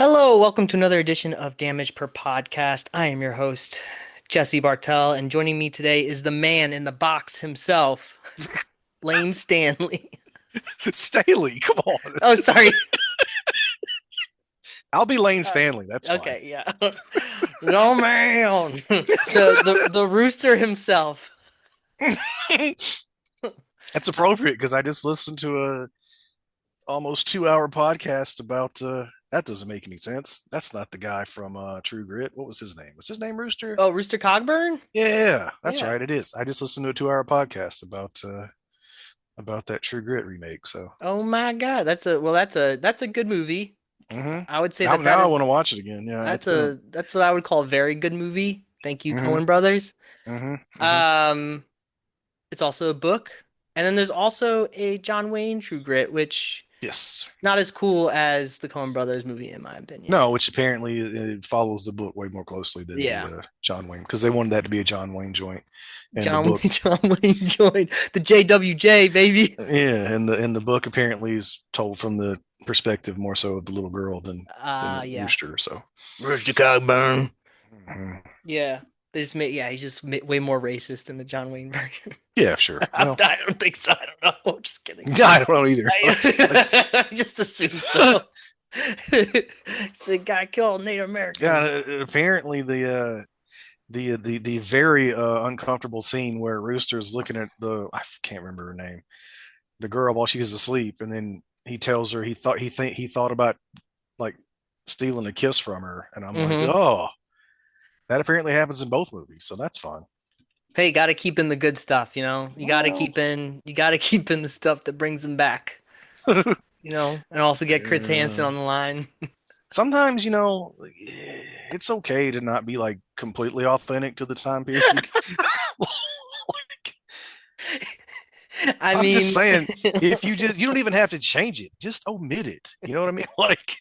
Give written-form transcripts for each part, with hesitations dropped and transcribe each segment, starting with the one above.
Hello, welcome to another edition of Damage Per Podcast. I am your host, Jesse Bartell, and joining me today is the man in the box himself, Lane Stanley. Staley, come on. Oh, sorry. I'll be Lane Uh, Stanley. That's fine. okay, yeah. No man. The rooster himself. That's appropriate because I just listened to a almost 2 hour podcast about that doesn't make any sense. That's not the guy from True Grit. What was his name? Was his name Rooster? Oh, Rooster Cogburn? Yeah, that's Yeah. right. It is. I just listened to a 2 hour podcast about that True Grit remake. So Oh my God. That's a good movie. hmm I would say now that now I is want to watch it again. Yeah, it's that's been a a that's what I would call a very good movie. Thank you, hmm Coen Brothers. hmm hmm Um It's also a book. And then there's also a John Wayne True Grit, which yes. not as cool as the Coen Brothers movie, in my opinion. No, which apparently it follows the book way more closely than the Yeah. John Wayne because they wanted that to be a John Wayne joint, and the John book, John Wayne joined the JWJ, baby. yeah, and the book apparently is told from the perspective more so of the little girl than the Yeah. rooster. So, Rooster Cogburn. mhm. Yeah. They just made, yeah, he's just way more racist than the John Wayne version. Yeah, sure. I Well, don't think so. I don't know. I'm just kidding. I don't know either. I just assume so. It's the guy killed Native Yeah, Americans. apparently the very uncomfortable scene where Rooster's looking at the I can't remember her name, the girl while she was asleep, and then he tells her he thought about like stealing a kiss from her, and I'm like, Hmm. oh, that apparently happens in both movies, so that's fun. Hey, you gotta keep in the good stuff, you know? Well, You gotta keep in the stuff that brings them back, and also get Chris Hansen yeah. on the line. Sometimes it's okay to not be like completely authentic to the time period. I I'm just mean, saying, if you don't even have to change it, just omit it. You know what I mean? Like,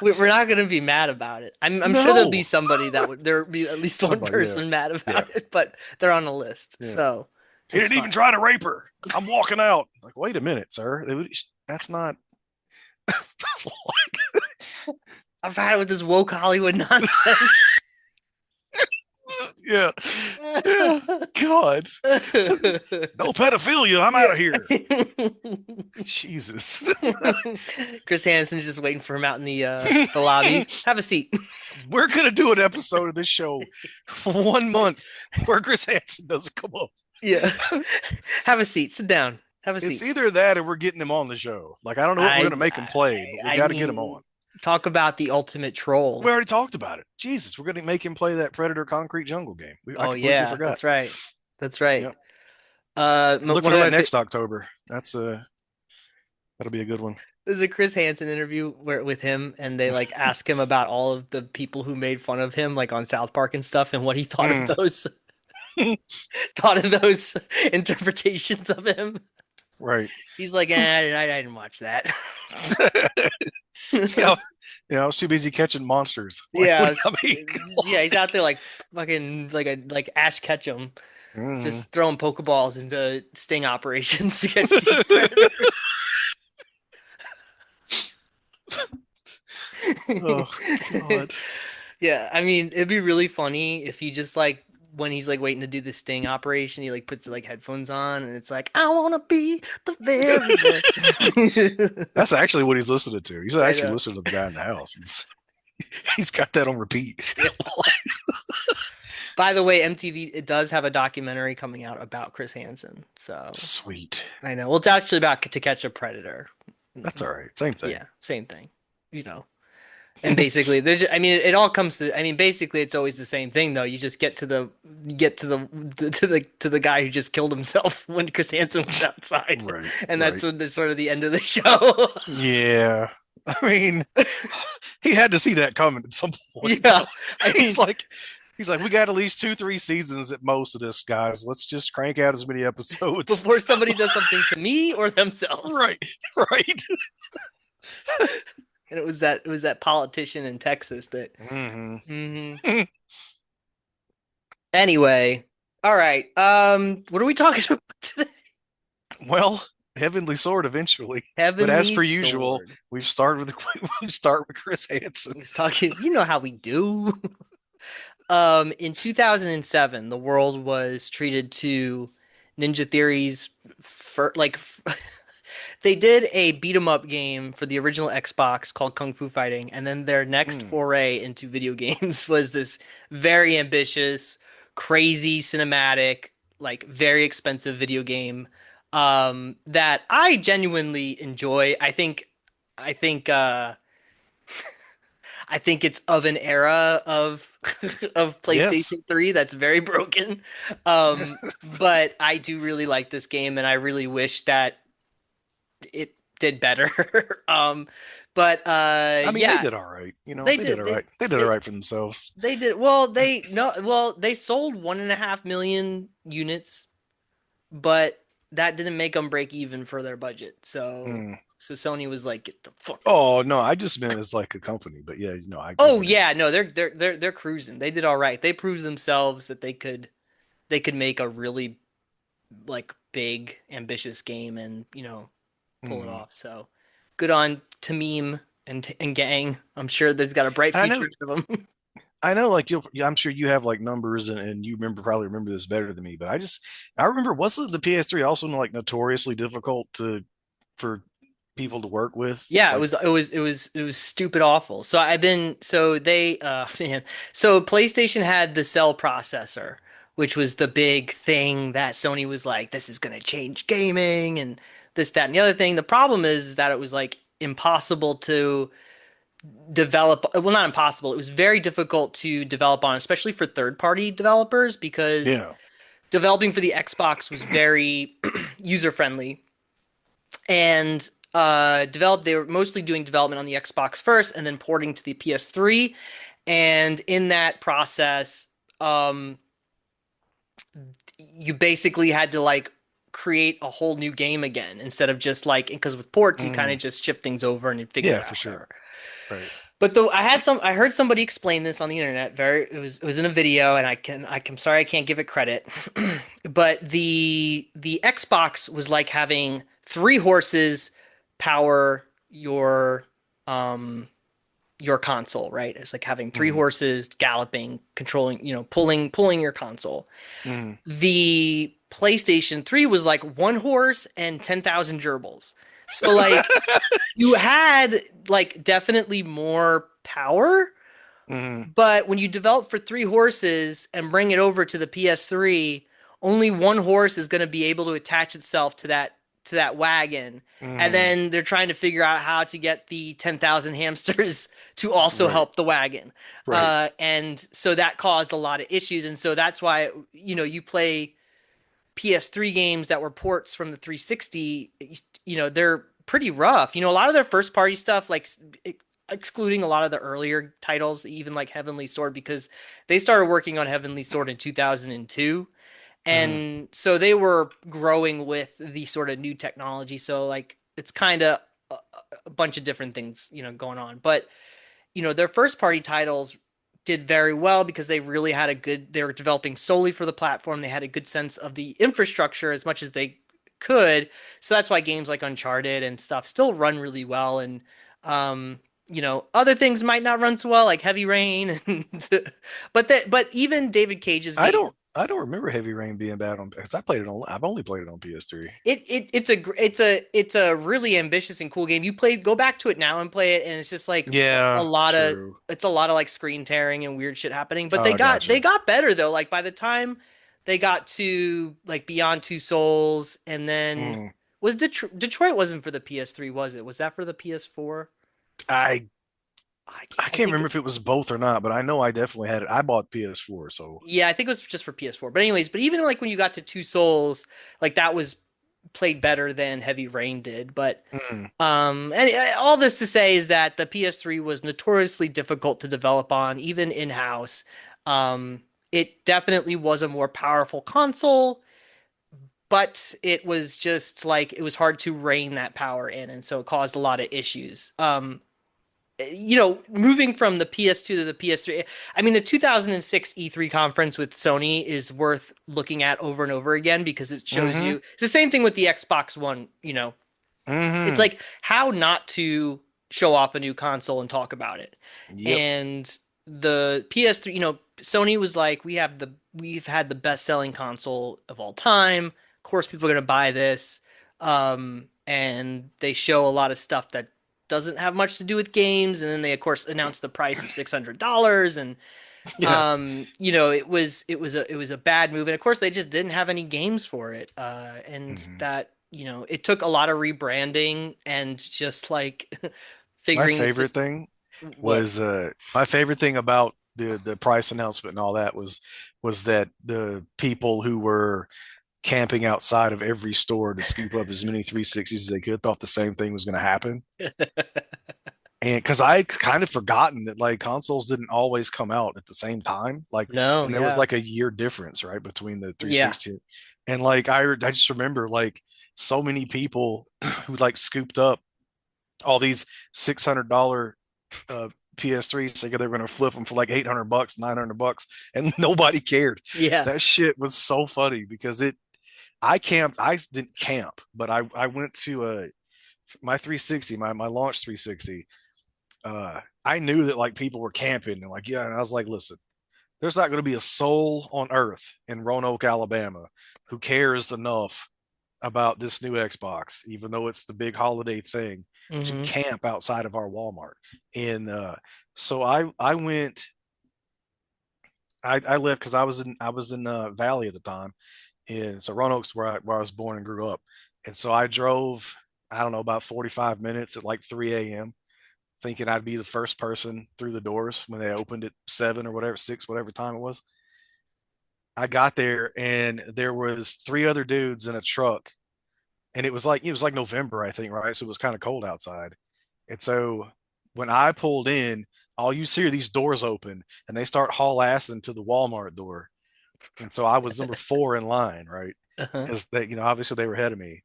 we're not gonna be mad about it. I'm sure there'll be no, somebody there would be at least one somebody, yeah, person mad yeah, about it, but they're on the list, yeah. so He it's didn't even fine. try to rape her. I'm walking out. Like, wait a minute, sir. That's not. I've had it with this woke Hollywood nonsense. Yeah, yeah. God, no pedophilia. I'm out Yeah. of here. Jesus. Chris Hansen's just waiting for him out in the lobby. Have a seat. We're gonna do an episode of this show for 1 month where Chris Hansen doesn't come up. Yeah. Have a seat. Sit down. Have a It's seat. either that or we're getting him on the show. Like, I don't know what we're I gonna make him play, but we I got to get him mean, on. talk about the ultimate We troll. already talked about it. Jesus, we're gonna make him play that Predator Concrete Jungle game. I Oh completely yeah, forgot. that's right. That's right. Yep. Look One for of that my next October. That'll be a good one. there's a Chris Hansen interview with him, and they like ask him about all of the people who made fun of him, like on South Park and stuff, and what he thought of Mm. those thought of those interpretations of him. Right. He's like, I didn't watch that. Yeah, I was too busy catching monsters. Like, what Yeah, do you I mean? yeah, he's out there like fucking like Ash Ketchum, Mhm. just throwing Pokeballs into sting operations to catch these predators. Oh God. Yeah, I mean, it'd be really funny if he just like when he's like waiting to do the sting operation, he like puts like headphones on and it's like, I wanna be the very best. That's actually what he's listening to. He's I actually know. listening to the guy in the house. He's got that on repeat. Yeah. By the way, MTV it does have a documentary coming out about Chris Hansen. So Sweet. I know. Well, it's actually about To Catch a Predator. That's all right. Same thing. Yeah, same thing. You know. And basically, there's I mean, it all comes to I mean, basically it's always the same thing though. You just get to the guy who just killed himself when Chris Hansen was outside. Right. And that's Right. when the sort of the end of the show. Yeah. I mean, he had to see that coming at some point. Yeah. I He's mean, like, he's like, we got at least 2, 3 seasons at most of this, guys. Let's just crank out as many episodes. before somebody does something to me or themselves. Right. Right. And it was that politician in Texas that hmm Mhm. Anyway, all right. What are we talking about today? Well, Heavenly Sword eventually. But as Heavenly per usual, Sword. we've started with we start with Chris Hansen. I was talking, you know how we do. In 2007, the world was treated to Ninja Theory's they did a beat 'em up game for the original Xbox called Kung Fu Fighting, and then their next Mm, foray into video games was this very ambitious, crazy cinematic, like very expensive video game that I genuinely enjoy. I think I think it's of an era of of yes. PlayStation 3 that's very broken. But I do really like this game and I really wish that it did better. But I mean, they yeah, did all right. You know, they they did did all right. They did all they right for themselves. they did well. They no well they sold 1.5 million units, but that didn't make them break even for their budget. Mm. So Sony was like, get the fuck out of Oh here. no, I just meant as like a company. But yeah, no, I Oh get it. yeah, no, they're cruising. They did all right. They proved themselves that they could make a really like big, ambitious game and, pull it Mm. off. So good on Tameem and gang. I'm sure they've got a bright I know future ahead of them. I know, like you'll. I'm sure you have like numbers, and you probably remember this better than me. But I remember wasn't the PS3 also like notoriously difficult to for people to work with? Yeah, Like, it was stupid awful. So I've been so they man. So PlayStation had the Cell processor, which was the big thing that Sony was like, this is gonna change gaming and this, that, and the other thing. The problem is that it was like impossible to develop, well, not impossible, it was very difficult to develop on, especially for third-party developers, because yeah, developing for the Xbox was very user friendly and they were mostly doing development on the Xbox first and then porting to the PS3, and in that process um you basically had to like create a whole new game again instead of just like, because with ports you kind of mm, just shift things over and you figure yeah, it for out, sure, whatever. right. But though I heard somebody explain this on the internet. It was in a video, and I'm sorry I can't give it credit. But the Xbox was like having three horses power um your console, right? It's like having three Mm, horses galloping, controlling, pulling your console. mm. The PlayStation 3 was like one horse and 10,000 gerbils. So like you had like definitely more power, Mm, but when you develop for three horses and bring it over to the PS3, only one horse is going to be able to attach itself to that wagon. And mm, then they're trying to figure out how to get the 10,000 hamsters to also right, help the wagon. right. And so that caused a lot of issues. And so that's why, you play PS3 games that were ports from the 360, they're pretty rough. A lot of their first party stuff, like excluding a lot of the earlier titles, even like Heavenly Sword, because they started working on Heavenly Sword in 2002. Mm. And so they were growing with the sort of new technology. So like it's kind of a bunch of different things, going on. But their first party titles did very well because they were developing solely for the platform. They had a good sense of the infrastructure as much as they could. So that's why games like Uncharted and stuff still run really well. And, other things might not run so well, like Heavy Rain. But even David Cage's game, I don't remember Heavy Rain being bad on because I played it on. I've only played it on PS3. it's a really ambitious and cool game. Go back to it now and play it, and it's just like a Yeah, lot of true. it's a lot of like screen tearing and weird shit happening. But Oh, I they gotcha. got better though. Like by the time they got to like Beyond Two Souls, and then Mm. was Detroit wasn't for the PS3, was it? Was that for the PS4? I I I can't think remember if it was both or not, but I know I definitely had it. I bought PS4, so yeah, I think it was just for PS4. But anyways, but even like when you got to Two Souls, like that was played better than Heavy Rain did. But mm, and all this to say is that the PS3 was notoriously difficult to develop on, even in-house. It definitely was a more powerful console, but it was just like it was hard to rein that power in, and so it caused a lot of issues. moving from the PS2 to the PS3, I mean, the 2006 E3 conference with Sony is worth looking at over and over again because it shows Mm-hmm. you it's the same thing with the Xbox One, it's Mm-hmm. like how not to show off a new console and talk about it. Yep. And the PS3, Sony was like, we've had the best-selling console of all time. Of course, people are gonna buy this. And they show a lot of stuff that doesn't have much to do with games, and then they of course announce the price of $600, and Yeah. it was a bad move, and of course they just didn't have any games for it, and Hmm. that it took a lot of rebranding and just like My figuring the favorite system. thing What? was my favorite thing about the price announcement and all that was that the people who were camping outside of every store to scoop up as many 360s as they could thought the same thing was going to happen. And because I kind of forgotten that like consoles didn't always come out at the same time, like, No, and there was yeah, like a year difference, right, between the yeah, 360 and like I just remember like so many people who like scooped up all these $600 uh, PS3s thinking they were going to flip them for like $800, $900, and nobody cared. yeah. That shit was so funny because I camped. I didn't camp, but I went to my 360, my launch 360. I knew that like people were camping and like yeah, and I was like, listen, there's not going to be a soul on earth in Roanoke, Alabama, who cares enough about this new Xbox, even though it's the big holiday thing, to Hmm. camp outside of our Walmart. And so I went. I left because I was in Valley at the time, and so Roanoke's where I was born and grew up. And so I drove, I don't know, about 45 minutes at like 3 a.m., thinking I'd be the first person through the doors when they opened at 7 or whatever, 6, whatever time it was. I got there and there was three other dudes in a truck, and it was like November, I think, right? So it was kind of cold outside. And so when I pulled in, all you see are these doors open and they start haul assing to the Walmart door. And so I was number 4 in line, right? Uh-huh. Because they, obviously they were ahead of me.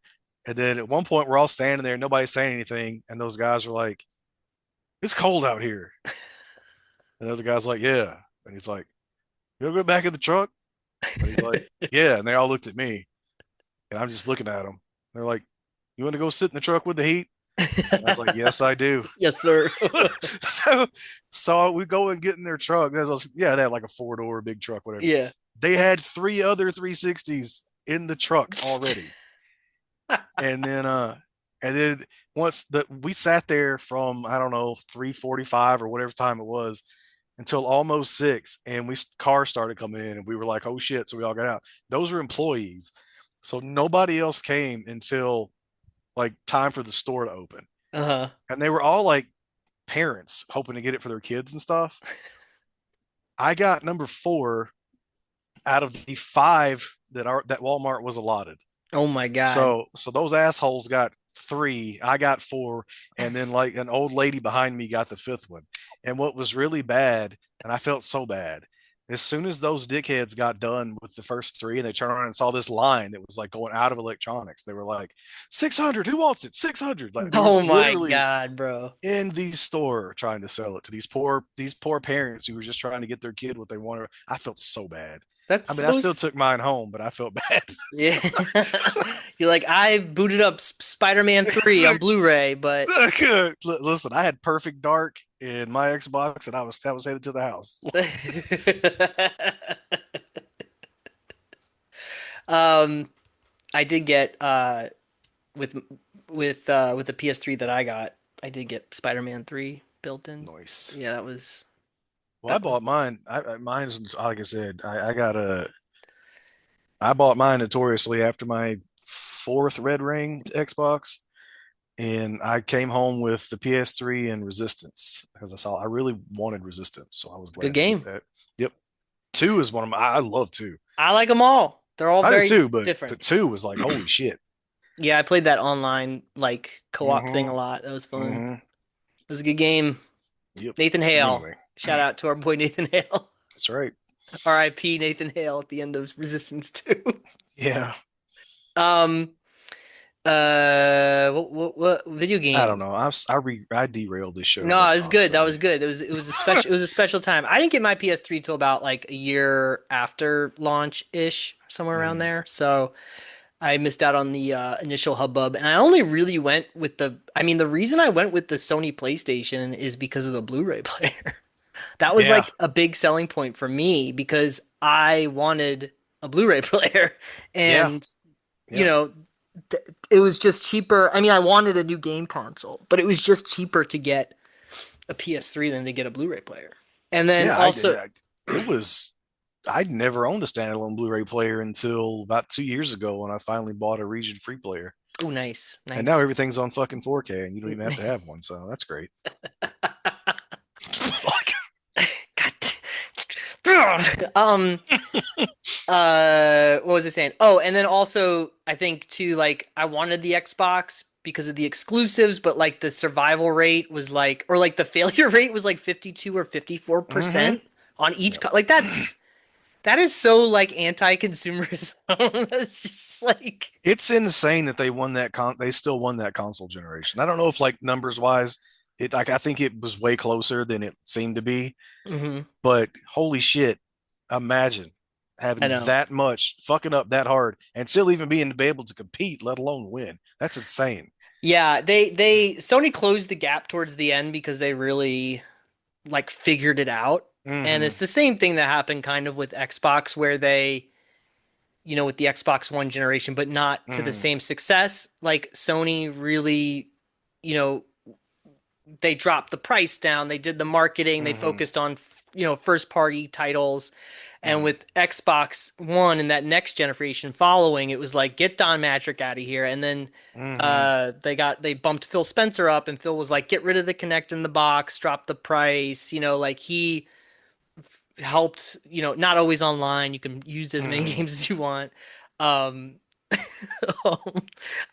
And then at one point we're all standing there, nobody's saying anything, and those guys were like, "It's cold out here." And the other guy's like, "Yeah." And he's like, "You'll go back in the truck?" And he's like, "Yeah." And they all looked at me, and I'm just looking at them. They're like, "You want to go sit in the truck with the heat?" And I was like, "Yes, I do." Yes, sir. so so we go and get in their truck. Yeah, they had like a 4-door big truck, whatever. Yeah. They had three other 360s in the truck already. And then once the we sat there from I don't know 3:45 or whatever time it was until almost 6, and cars started coming in and we were like, oh shit, so we all got out. Those were employees, so nobody else came until like time for the store to open, Uh-huh. and they were all like parents hoping to get it for their kids and stuff. I got number 4 out of the 5 that Walmart was allotted. Oh my God. So those assholes got 3, I got 4, and then like an old lady behind me got the 5th one. And what was really bad, and I felt so bad, as soon as those dickheads got done with the first 3 and they turned around and saw this line that was like going out of electronics, they were like, 600, who wants it? 600. Like there Oh was my literally God, bro. in the store trying to sell it to these poor parents who were just trying to get their kid what they wanted. I felt so bad. That's I mean, I so still took mine home, but I felt bad. Yeah. You're like, I booted up Spider-Man 3 on Like, Blu-ray, but listen, I had Perfect Dark in my Xbox, and I was headed to the house. um I did get with with the PS3 that I got, I did get Spider-Man 3 built in. Nice. Yeah, that was Well, I that was bought mine. Mine's like I said. I bought mine notoriously after my 4th Red Ring Xbox, and I came home with the PS3 and Resistance because I really wanted Resistance, so I was good glad to get game. that. Yep, 2 is one of my. I love 2. I like them all. They're all I do very too, but the different. 2 was like holy shit. Yeah, I played that online like co-op thing a Mm-hmm. lot. That was fun. Mm-hmm. It was a good game. Yep. Nathan Hale. Anyway, Shout out to our boy Nathan Hale. that's right. R.I.P. Nathan Hale at the end of Resistance 2. Yeah. Um, What video I don't game? know. I derailed this show No, like it was good. That constantly. was good. It was a special time. I didn't get my PS3 till about like a year after launch ish, somewhere around Mm. there. So I missed out on the initial hubbub, and I only really went with the. I mean, the reason I went with the Sony PlayStation is because of the Blu-ray player. That was Yeah, like a big selling point for me because I wanted a Blu-ray player, yeah, and you yep, know, it was just cheaper. I mean, I wanted a new game console, but it was just cheaper to get a PS3 than to get a Blu-ray player. And then yeah. also, It was. I'd never owned a standalone Blu-ray player until about 2 years ago when I finally bought a region free player. oh, nice, And now nice. everything's on fucking 4K, and you don't even have to have one. So that's great. Like, God. What was I saying? Oh, and then also I think too, like I wanted the Xbox because of the exclusives, but like the survival rate was like, or like the failure rate was like 52 or mm-hmm. 54% on each Yep. like that is so like anti-consumerism. That's just like It's insane that they won that they still won that console generation. I don't know if like numbers wise, it like I think it was way closer than it seemed to be, hmm but holy shit, imagine I having know. that much fucking up that hard and still even being to be able to compete, let alone win. That's insane. Yeah, they Sony closed the gap towards the end because they really like figured it out. And Mm-hmm. it's the same thing that happened kind of with Xbox where they, with the Xbox One generation, but not to the Mm-hmm. same success. Like Sony really, you know, they dropped the price down, they did the marketing, they Mm-hmm. focused on, first party titles. And Mm-hmm. with Xbox One and that next generation following, it was like get Don Matrick out of here. And then Mm-hmm. they bumped Phil Spencer up, and Phil was like, get rid of the Connect in the box, drop the price. Like he helped, not always online. You can use as many Mm-hmm. games as you want. Um,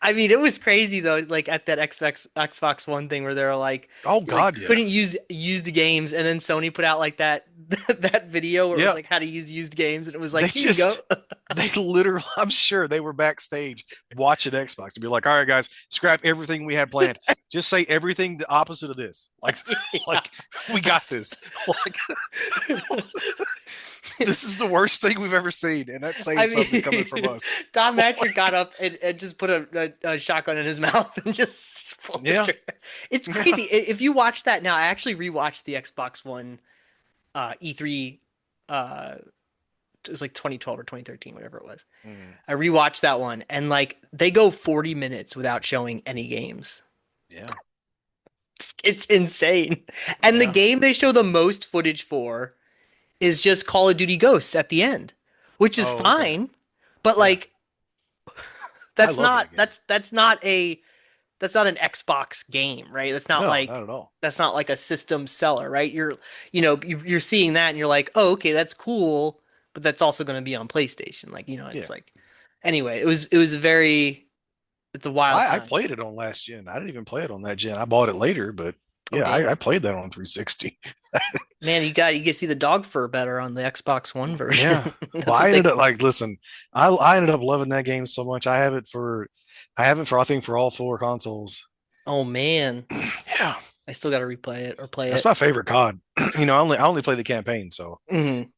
I mean, it was crazy though. Like at that Xbox One thing where they're like, Oh you like God, yeah. couldn't use used games, and then Sony put out like that that video where it was Yeah. like how to use used games, and it was They like, here you go. just they literally, I'm sure they were backstage watching Xbox and be like, all right, guys, scrap everything we had planned. Just say everything the opposite of this. Like, Yeah. like we got this. Like, this is the worst thing we've ever seen. And that's saying I something coming from mean, us. Don Matrick got Like, up and just put a shotgun in his mouth and just pulled the yeah, trigger. It's yeah. crazy. If you watch that now, I actually rewatched the Xbox One E3. Uh, it was like 2012 or 2013, whatever it was. Mm, I rewatched that one, and like they go 40 minutes without showing any games. yeah, It's insane. And the yeah. game they show the most footage for is just Call of Duty Ghosts at the end, which is Oh, okay. fine, but Yeah. like I that's love not that game. that's not an Xbox game, right? No, not at all. That's not like a system seller, right? You're seeing that and you're like, "Oh, okay, that's cool," but that's also going to be on PlayStation. Like, it's Yeah. like anyway, it was a very it's a wild I time. played it on last gen. I didn't even play it on that gen. I bought it later, but Oh, yeah, I damn. played that on 360. Man, you can see the dog fur better on the Xbox One version. Yeah. Well, That's what I ended they up like, listen, I ended up loving that game so much. I have it for I think for all four consoles. Oh man, Yeah, I still got to replay it or play that's it. my favorite COD. I only play the campaign, so Mhm.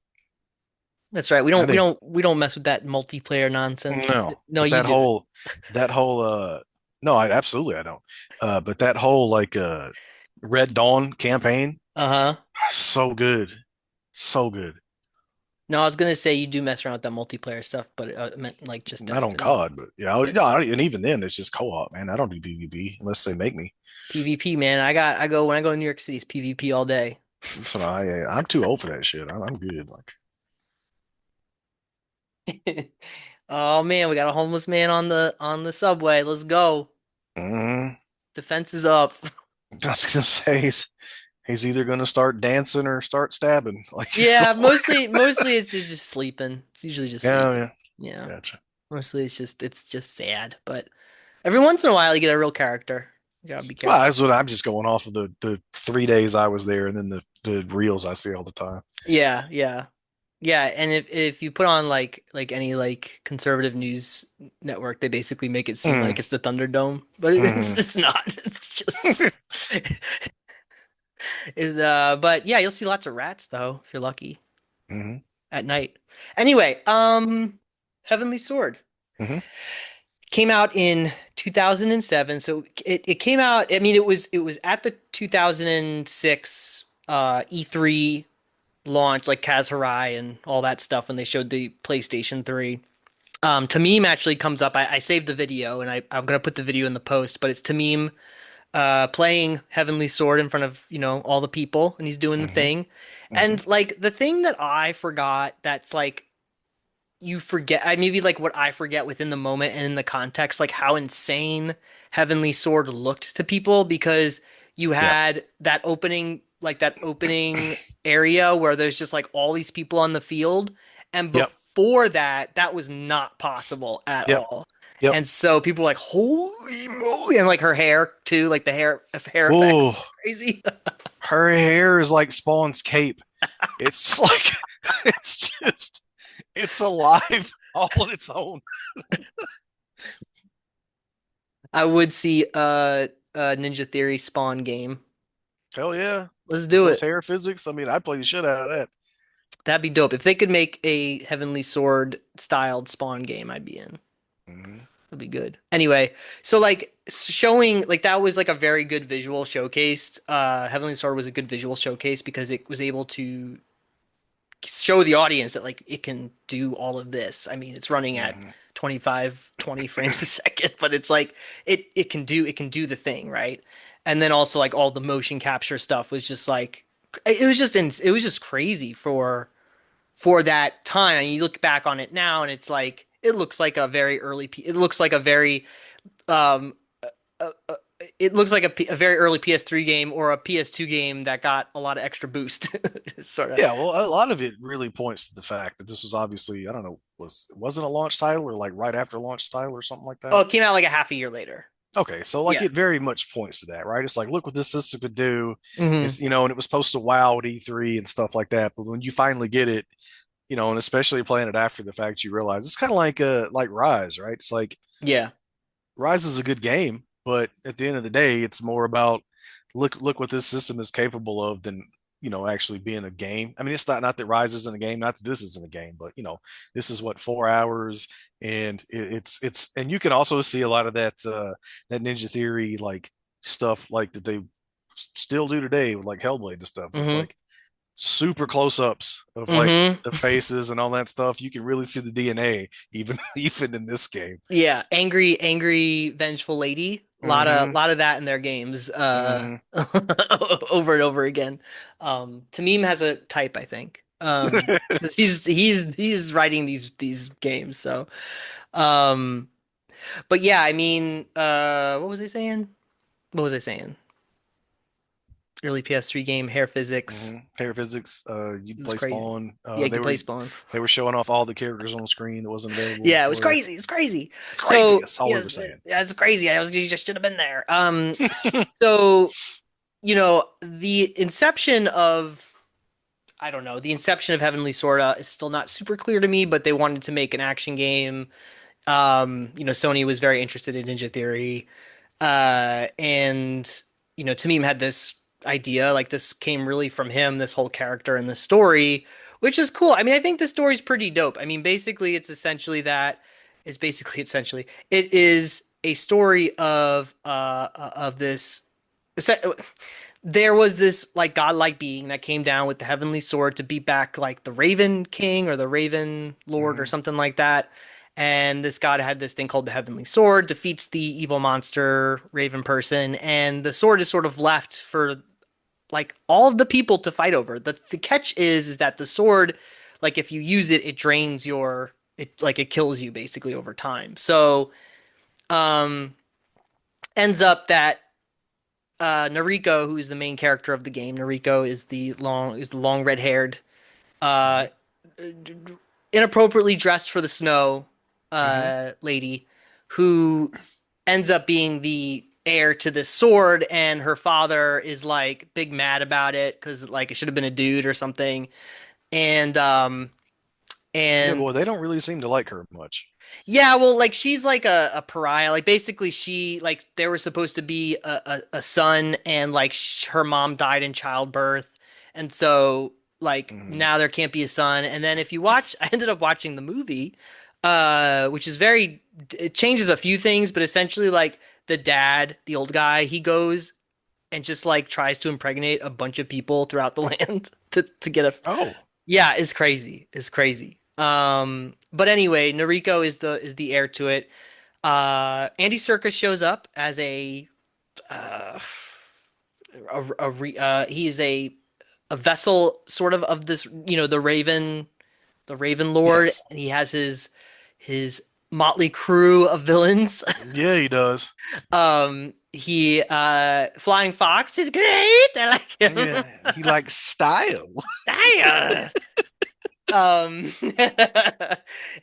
That's right. We I don't we think don't we don't mess with that multiplayer nonsense. no, No, but you do it. that whole no, I absolutely I don't. But that whole like Red Dawn campaign, Uh-huh. so good, so good. No, I was gonna say you do mess around with that multiplayer stuff, but I meant like just Not on Destiny. COD, but yeah, no, and even then it's just co-op, man. I don't do PvP unless they make me. PvP, man. When I go to New York City, it's PvP all day. So I'm too old for that shit. I'm good. Like, Oh man, we got a homeless man on the subway. Let's go. mm, Defense is up. I was gonna say he's either gonna start dancing or start stabbing. Like he's Yeah, like, mostly it's just sleeping. It's usually just yeah, sleeping. yeah, Yeah. gotcha. Mostly it's just sad, but every once in a while you get a real character. You gotta be Well, careful. that's what I'm just going off of the 3 days I was there, and then the reels I see all the time. Yeah, yeah. Yeah, and if you put on like any like conservative news network, they basically make it seem Mm, like it's the Thunderdome, but hmm it's not. It's just but yeah, you'll see lots of rats though if you're lucky hmm at night. Anyway, Heavenly Sword hmm came out in 2007. So it came out, I mean it was at the 2006 E3 launch, like Kaz Hirai and all that stuff when they showed the PlayStation 3. Tameem actually comes up. I saved the video and I'm gonna put the video in the post, but it's Tameem playing Heavenly Sword in front of, all the people, and he's doing the hmm thing. hmm And like the thing that I forgot that's like you forget, I maybe like what I forget within the moment and in the context, like how insane Heavenly Sword looked to people because you Yeah. had that opening area where there's just like all these people on the field, and Yep. before that, that was not possible at Yep. all. Yep. And so people were like, "Holy moly!" And like her hair too, like the hair effects Ooh, were crazy. her hair is like Spawn's cape. It's like it's alive all on its own. I would see a Ninja Theory Spawn game. Hell yeah. Let's With do those it. hair physics, I mean, I'd play the shit out of that. That'd be dope. If they could make a Heavenly Sword styled Spawn game, I'd be in. hmm That'd be good. Anyway, so like showing like that was like a very good visual showcase. Heavenly Sword was a good visual showcase because it was able to show the audience that like it can do all of this. I mean, it's running at hmm 25, 20 frames a second, but it's like it can do the thing, right? And then also like all the motion capture stuff was just like it was just crazy for that time. And you look back on it now, and it's like it looks like a very it looks like a very um uh, uh, it looks like a very early PS3 game or a PS2 game that got a lot of extra boost, sort of. Yeah, well, a lot of it really points to the fact that this was obviously, I don't know, wasn't a launch title or like right after launch title or something like Oh, that. it came out like a half a year later. Okay, so like Yeah. it very much points to that, right? It's like, look what this system could do. Hmm. It's, and it was supposed to wow at E3 and stuff like that. But when you finally get it, and especially playing it after the fact, you realize it's kind of like Rise, right? It's like Yeah. Rise is a good game, but at the end of the day, it's more about look what this system is capable of than actually being a game. I mean, it's not that Rise isn't a game, not that this isn't a game, but this is what 4 hours, and it's and you can also see a lot of that Ninja Theory like stuff like that they still do today with like Hellblade and stuff, where it's Hmm. like super close ups of like Hmm. the faces and all that stuff. You can really see the DNA even even in this game. Yeah. Angry, vengeful lady. hmm Lot of that in their games, hmm over and over again. Tameem has a type, I think. 'Cause he's writing these games, so um, but yeah, I mean, what was I saying? What was I saying? Early PS3 game, hair physics. Hair physics. You It was play crazy. Spawn. Yeah, you They can were play Spawn. they were showing off all the characters on the screen that wasn't available Yeah, it was before. crazy. It's crazy. It's crazy. So That's all we were yes, saying. yeah, it's crazy. You just should have been there. So the inception of I don't know, the inception of Heavenly Sorta is still not super clear to me, but they wanted to make an action game. Sony was very interested in Ninja Theory. And Tameem had this idea, like this came really from him, this whole character and the story, which is cool. I mean, I think the story's pretty dope. I mean, basically, essentially it is a story of this. There was this like godlike being that came down with the heavenly sword to beat back like the Raven King or the Raven Lord or hmm something like that. And this god had this thing called the Heavenly Sword, defeats the evil monster Raven person, and the sword is sort of left for like all of the people to fight over. The catch is that the sword, like if you use it, it drains it kills you basically over time. So um ends up that Nariko, who is the main character of the game, Nariko is the long red haired, uh, hmm inappropriately dressed for the snow, hmm lady, who ends up being the heir to this sword, and her father is like big mad about it because like it should have been a dude or something, and Yeah, And boy, they don't really seem to like her much. yeah, well, like she's like a pariah. Like basically, she like they were supposed to be a son, and like her mom died in childbirth, and so like Mm. now there can't be a son. And then if you watch, I ended up watching the movie, which is very it changes a few things, but essentially like the dad, the old guy, he goes and just like tries to impregnate a bunch of people throughout the land to get a Oh, yeah, it's crazy. It's crazy. But anyway, Noriko is the heir to it. Andy Serkis shows up as uh, he is a vessel sort of this, the Raven Lord, yes. and he has his motley crew of villains. Yeah, he does. He Flying Fox is great. I like him. Yeah, he likes style. Damn.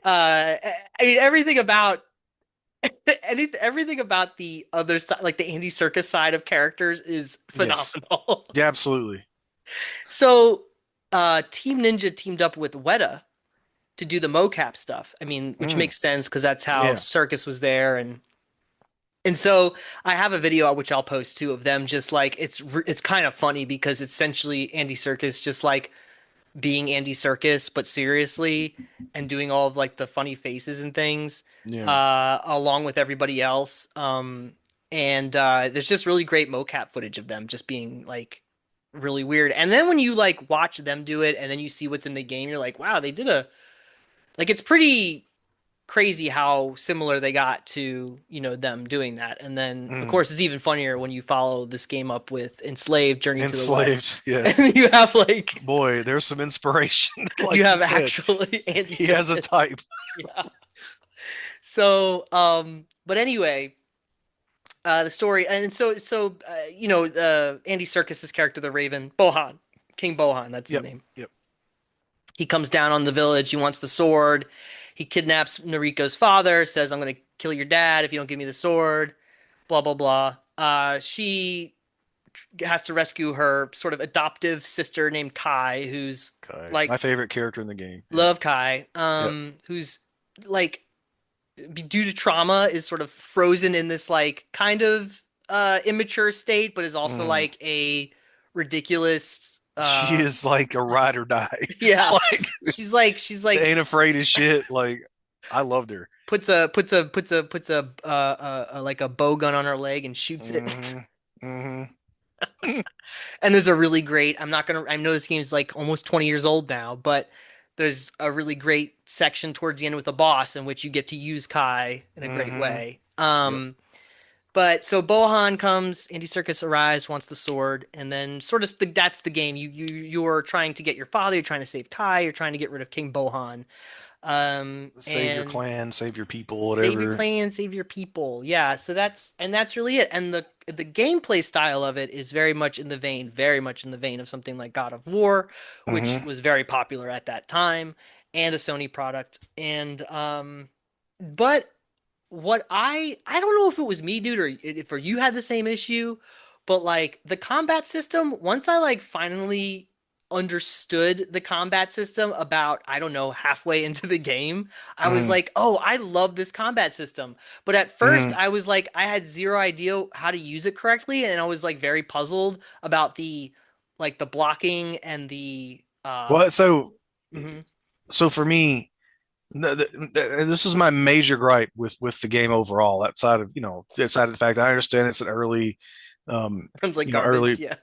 I mean everything about everything about the other side, like the Andy Serkis side of characters, is Yes. phenomenal. Yeah, absolutely. So, Team Ninja teamed up with Weta to do the mocap stuff. I mean, which Mm, makes sense because that's how yeah. Serkis was there, and so I have a video which I'll post too of them just like it's kind of funny because it's essentially Andy Serkis just like being Andy Serkis, but seriously, and doing all of like the funny faces and things, Yeah. along with everybody else. And there's just really great mocap footage of them just being like really weird. And then when you like watch them do it, and then you see what's in the game, you're like, wow, they did a like it's pretty crazy how similar they got to them doing that. And then of Mm. course it's even funnier when you follow this game up with Enslaved Journey to the West. Enslaved. And Yes. you have like Boy, there's some inspiration. you Like you have said, actually Andy he has a Serkis. type. Yeah. So, but anyway, the story, and Andy Serkis's character, the Raven, Bohan, King Bohan, that's his Yep. name. Yep. He comes down on the village. He wants the sword. He kidnaps Noriko's father. Says, "I'm gonna kill your dad if you don't give me the sword." Blah blah blah. She has to rescue her sort of adoptive sister named Kai, who's Okay. My like favorite character in the game. Yep. love Kai, Yep. who's like due to trauma is sort of frozen in this like kind of immature state, but is also Mm. like a ridiculous She is like a ride or die. yeah. Like She's like ain't afraid of shit. Like I loved her. puts a like a bow gun on her leg and shoots it. Hmm. Hmm. And there's a really great, I know this game's like almost 20 years old now, but there's a really great section towards the end with the boss in which you get to use Kai in a great Hmm. way. Yep. But so Bohan comes, Andy Serkis arrives, wants the sword, and then sort of that's the game. You're trying to get your father, you're trying to save Kai, you're trying to get rid of King Bohan. Save your And clan, save your people, save your whatever. clan, save your people. Yeah, so that's really it. And the gameplay style of it is very much in the vein of something like God of War, which Hmm. was very popular at that time and a Sony product. And but what I don't know if it was me, dude, or if you had the same issue, but like the combat system, once I like finally understood the combat system about, I don't know, halfway into the game, I was Hmm. like, oh, I love this combat system. But at first Hmm. I was like, I had zero idea how to use it correctly, and I was like very puzzled about the blocking and the Well, mhm. so for me, this is my major gripe with the game overall. Outside of the fact that I understand it's an early, Sounds like early, garbage. Yeah.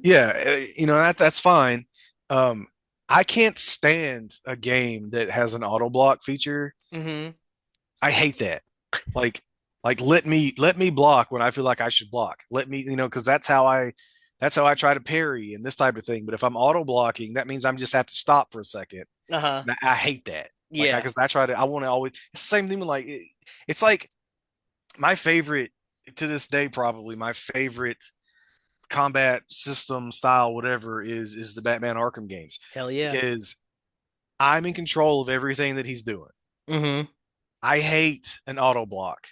yeah, that's fine. Um, I can't stand a game that has an auto block feature. Hmm. I hate that. Like, let me block when I feel like I should block. Let me, because that's how I try to parry and this type of thing. But if I'm auto blocking, that means I'm just have to stop for a second. Uh-huh. And I hate that. Like, Yeah. because I want to always. It's the same thing with like, it's like my favorite to this day, probably my favorite combat system style, whatever is the Batman Arkham games Hell yeah. because I'm in control of everything that he's doing. Hmm. I hate an auto block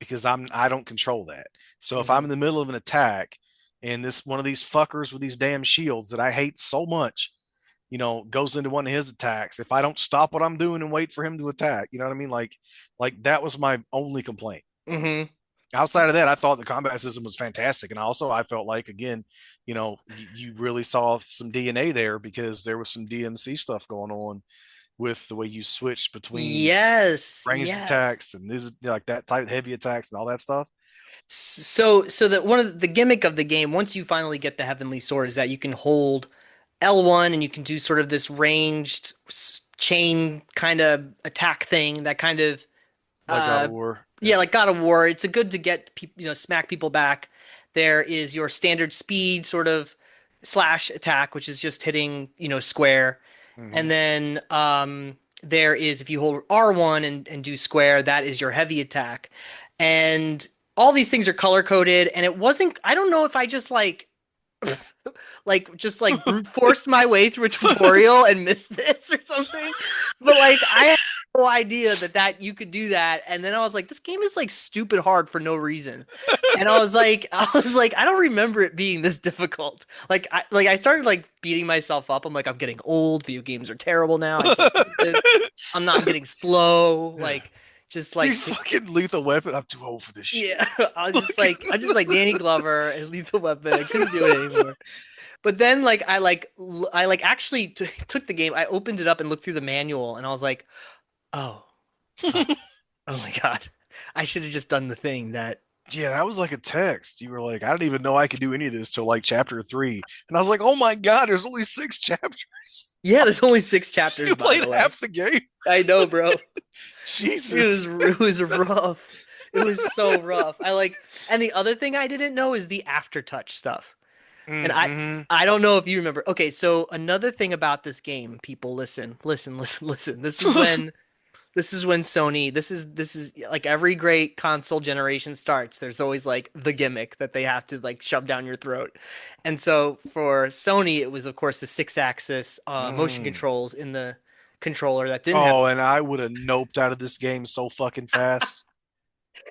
because I don't control that. So if I'm Hmm. in the middle of an attack and this one of these fuckers with these damn shields that I hate so much goes into one of his attacks. If I don't stop what I'm doing and wait for him to attack, you know what I mean? Like that was my only complaint. Hmm. Outside of that, I thought the combat system was fantastic, and also I felt like again, you really saw some DNA there because there was some DMC stuff going on with the way you switched between Yes, ranged yes. attacks and this like that type heavy attacks and all that stuff. So that one of the gimmick of the game, once you finally get the Heavenly Sword, is that you can hold L1 and you can do sort of this ranged chain kind of attack thing that kind of Like God of uh War. yeah, Yeah. like God of War. It's a good to get people, smack people back. There is your standard speed sort of slash attack, which is just hitting, square. Hmm. And then there is if you hold R1 and do square, that is your heavy attack. And all these things are color coded, and it wasn't, I don't know if I just like brute forced my way through a tutorial and missed this or something. But like I had no idea that you could do that. And then I was like, this game is like stupid hard for no reason. And I was like, I don't remember it being this difficult. Like I started like beating myself up. I'm like, I'm getting old. Video games are terrible now. I can't do this. I'm getting slow. Like just These like fucking Lethal Weapon. I'm too old for this shit. yeah, I was just like Danny Glover and Lethal Weapon. I couldn't do it anymore. But then I actually took the game. I opened it up and looked through the manual, and I was like, oh, oh, oh my God, I should have just done the thing that. Yeah, that was like a text. You were like, I didn't even know I could do any of this till like chapter 3. And I was like, oh my God, there's only 6 chapters. Yeah, there's only 6 chapters, You by played the way. half the game. I know, bro. It was Jesus. it was rough. It was so rough. And the other thing I didn't know is the aftertouch stuff. And I Mm-hmm. I don't know if you remember. Okay, so another thing about this game, people, listen, listen, listen, listen. This is when Sony, this is like every great console generation starts. There's always like the gimmick that they have to like shove down your throat. And so for Sony, it was of course the six-axis motion Mm. controls in the controller that didn't have. Oh, and I would have noped out of this game so fucking fast.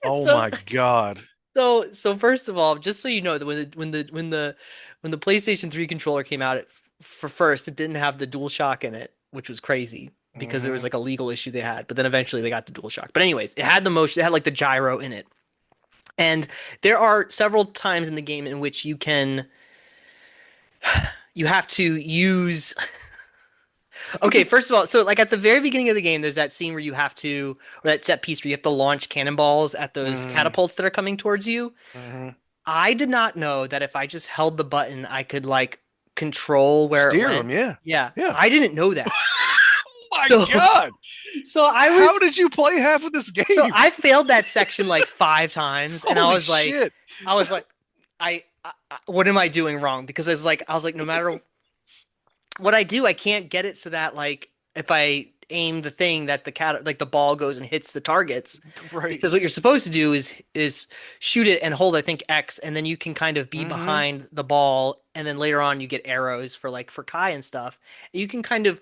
Oh So my God. so first of all, just so you know that when the PlayStation 3 controller came out, for first it didn't have the DualShock in it, which was crazy because there was Hmm. like a legal issue they had. But then eventually they got the DualShock. But anyways, it had the motion, it had like the gyro in it. And there are several times in the game in which you have to use. Okay, first of all, so like at the very beginning of the game, there's that scene where you have to, or that set piece where you have to launch cannonballs at those Hmm. catapults that are coming towards you. Hmm. I did not know that if I just held the button, I could like control where it Steer them, went. yeah. Yeah, Yeah. I didn't know that. Oh my So, God. so I How was, did you play half of this so game? I failed that section like 5 times, and I Holy was like, shit. I was like, what am I doing wrong? Because I was like, no matter what I do, I can't get it so that like if I aim the thing that the ball goes and hits the targets. Right. Because what you're supposed to do is shoot it and hold, I think, X, and then you can kind of be Hmm. behind the ball, and then later on you get arrows for Kai and stuff. You can kind of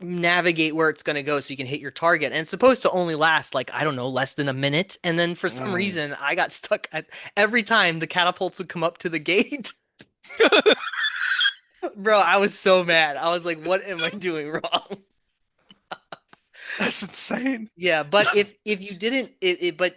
navigate where it's going to go so you can hit your target. And it's supposed to only last like, I don't know, less than a minute. And then for some Mm. reason I got stuck at every time the catapults would come up to the gate. Bro, I was so mad. I was like, what am I doing wrong? That's insane. Yeah, but if you didn't but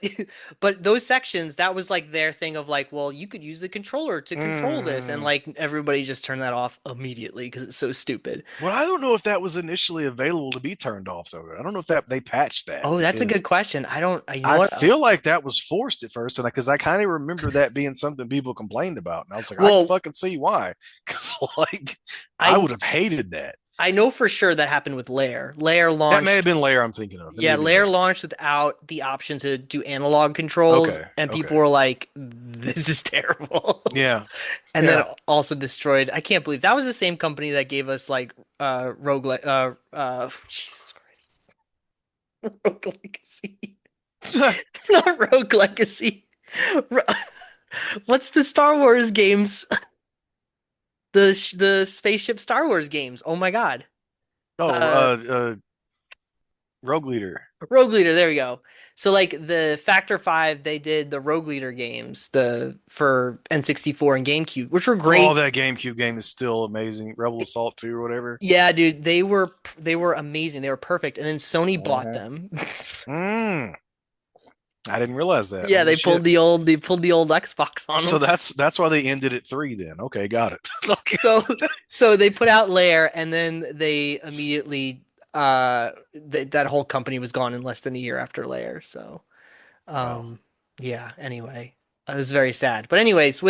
but those sections, that was like their thing of like, well, you could use the controller to control this, and Mm. like everybody just turned that off immediately because it's so stupid. Well, I don't know if that was initially available to be turned off though. I don't know if that they patched that Oh, that's a because good question. You know I what? feel like that was forced at first, and because I kind of remember that being something people complained about, and I was like, I can Well, fucking see why, because like I I would have hated that. I know for sure that happened with Lair. Lair That may have launched been layer I'm thinking of. It may Yeah, have been Lair layer. launched without the option to do analog controls, Okay. and people Okay. were like, "This is terrible." Yeah. And then Yeah. it also destroyed. I can't believe that was the same company that gave us like Rogue Jesus Christ, Rogue Legacy. Not Rogue Legacy. Ro- What's the Star Wars games? The spaceship Star Wars games. Oh my God. Oh, Uh Rogue Leader. Rogue Leader, there we go. So like the Factor 5, they did the Rogue Leader games, the for N64 and GameCube, which were Oh, great. that GameCube game is still amazing. Rebel Assault 2 or whatever. Yeah, dude, they were amazing. They were perfect. And then Sony bought Uh-huh. them. Mm, I didn't realize that. Yeah, Holy shit. they pulled the old Xbox on So them. that's why they ended at 3 then. Okay, got it. Okay. So so they put out Lair and then they immediately that whole company was gone in less than a year after Lair. So Wow. um yeah, anyway. It was very sad. But anyways,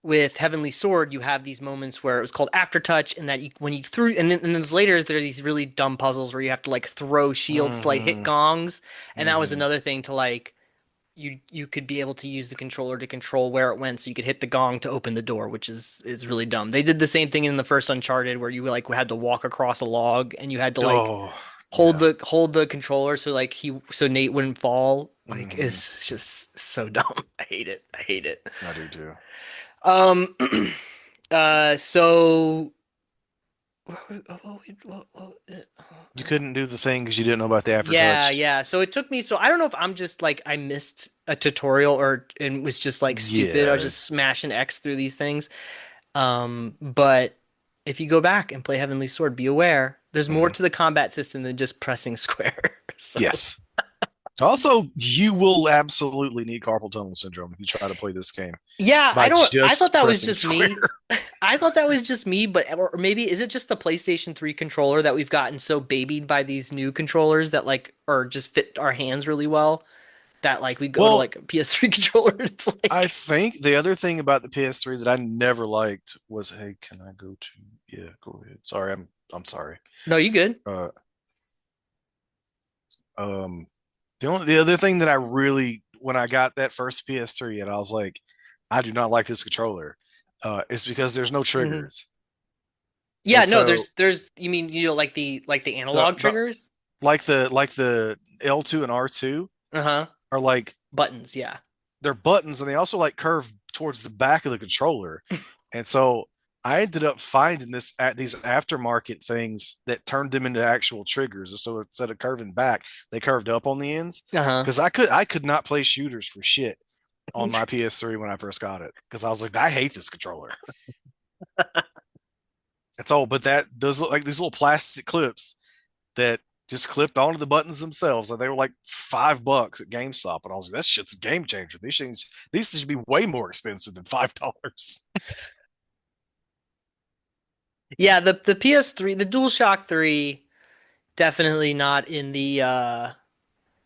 with Heavenly Sword, you have these moments where it was called Aftertouch, and that you, when you threw, and then later there's these really dumb puzzles where you have to like throw shields to like hit Mm-hmm. gongs, and that was Mm-hmm. another thing to like you could be able to use the controller to control where it went, so you could hit the gong to open the door, which is really dumb. They did the same thing in the first Uncharted where you like had to walk across a log and you had to like Oh, yeah. hold the controller so like so Nate wouldn't fall. Like Mm-hmm. it's just so dumb. I hate it. I hate it. I do too. Um, so You couldn't do the thing because you didn't know about the yeah, aftertouch. yeah. So it took me. So I don't know if I'm just like I missed a tutorial or and was just like stupid. I was Yeah. just smashing X through these things. But if you go back and play Heavenly Sword, be aware there's more Hmm. to the combat system than just pressing square. So Yes. Also, you will absolutely need carpal tunnel syndrome if you try to play this game yeah, I by don't. I thought just that was pressing just square. me. I thought that was just me, but or maybe is it just the PlayStation 3 controller that we've gotten so babied by these new controllers that like or just fit our hands really well that like we go to Well, like a PS3 controller and it's I like think the other thing about the PS3 that I never liked was, hey, can I go to? Yeah, go ahead. Sorry, I'm sorry. no, you good. Uh, um, the other thing that I really when I got that first PS3 and I was like, I do not like this controller, is because there's no Hmm. triggers, Yeah, and no, so there's you mean like the the analog the triggers? like the L2 and R2 Uh-huh. are like Buttons, yeah. they're buttons and they also like curve towards the back of the controller. And so I ended up finding this at these aftermarket things that turned them into actual triggers. So instead of curving back, they curved up on the ends. Uh-huh. Because I could not play shooters for shit on my PS3 when I first got it. Because I was like, I hate this controller. It's all but that those look like these little plastic clips that just clipped onto the buttons themselves. Like they were like $5 at GameStop, and I was like, that shit's a game changer. These should be way more expensive than $5. Yeah, the PS3, the DualShock 3 definitely not in the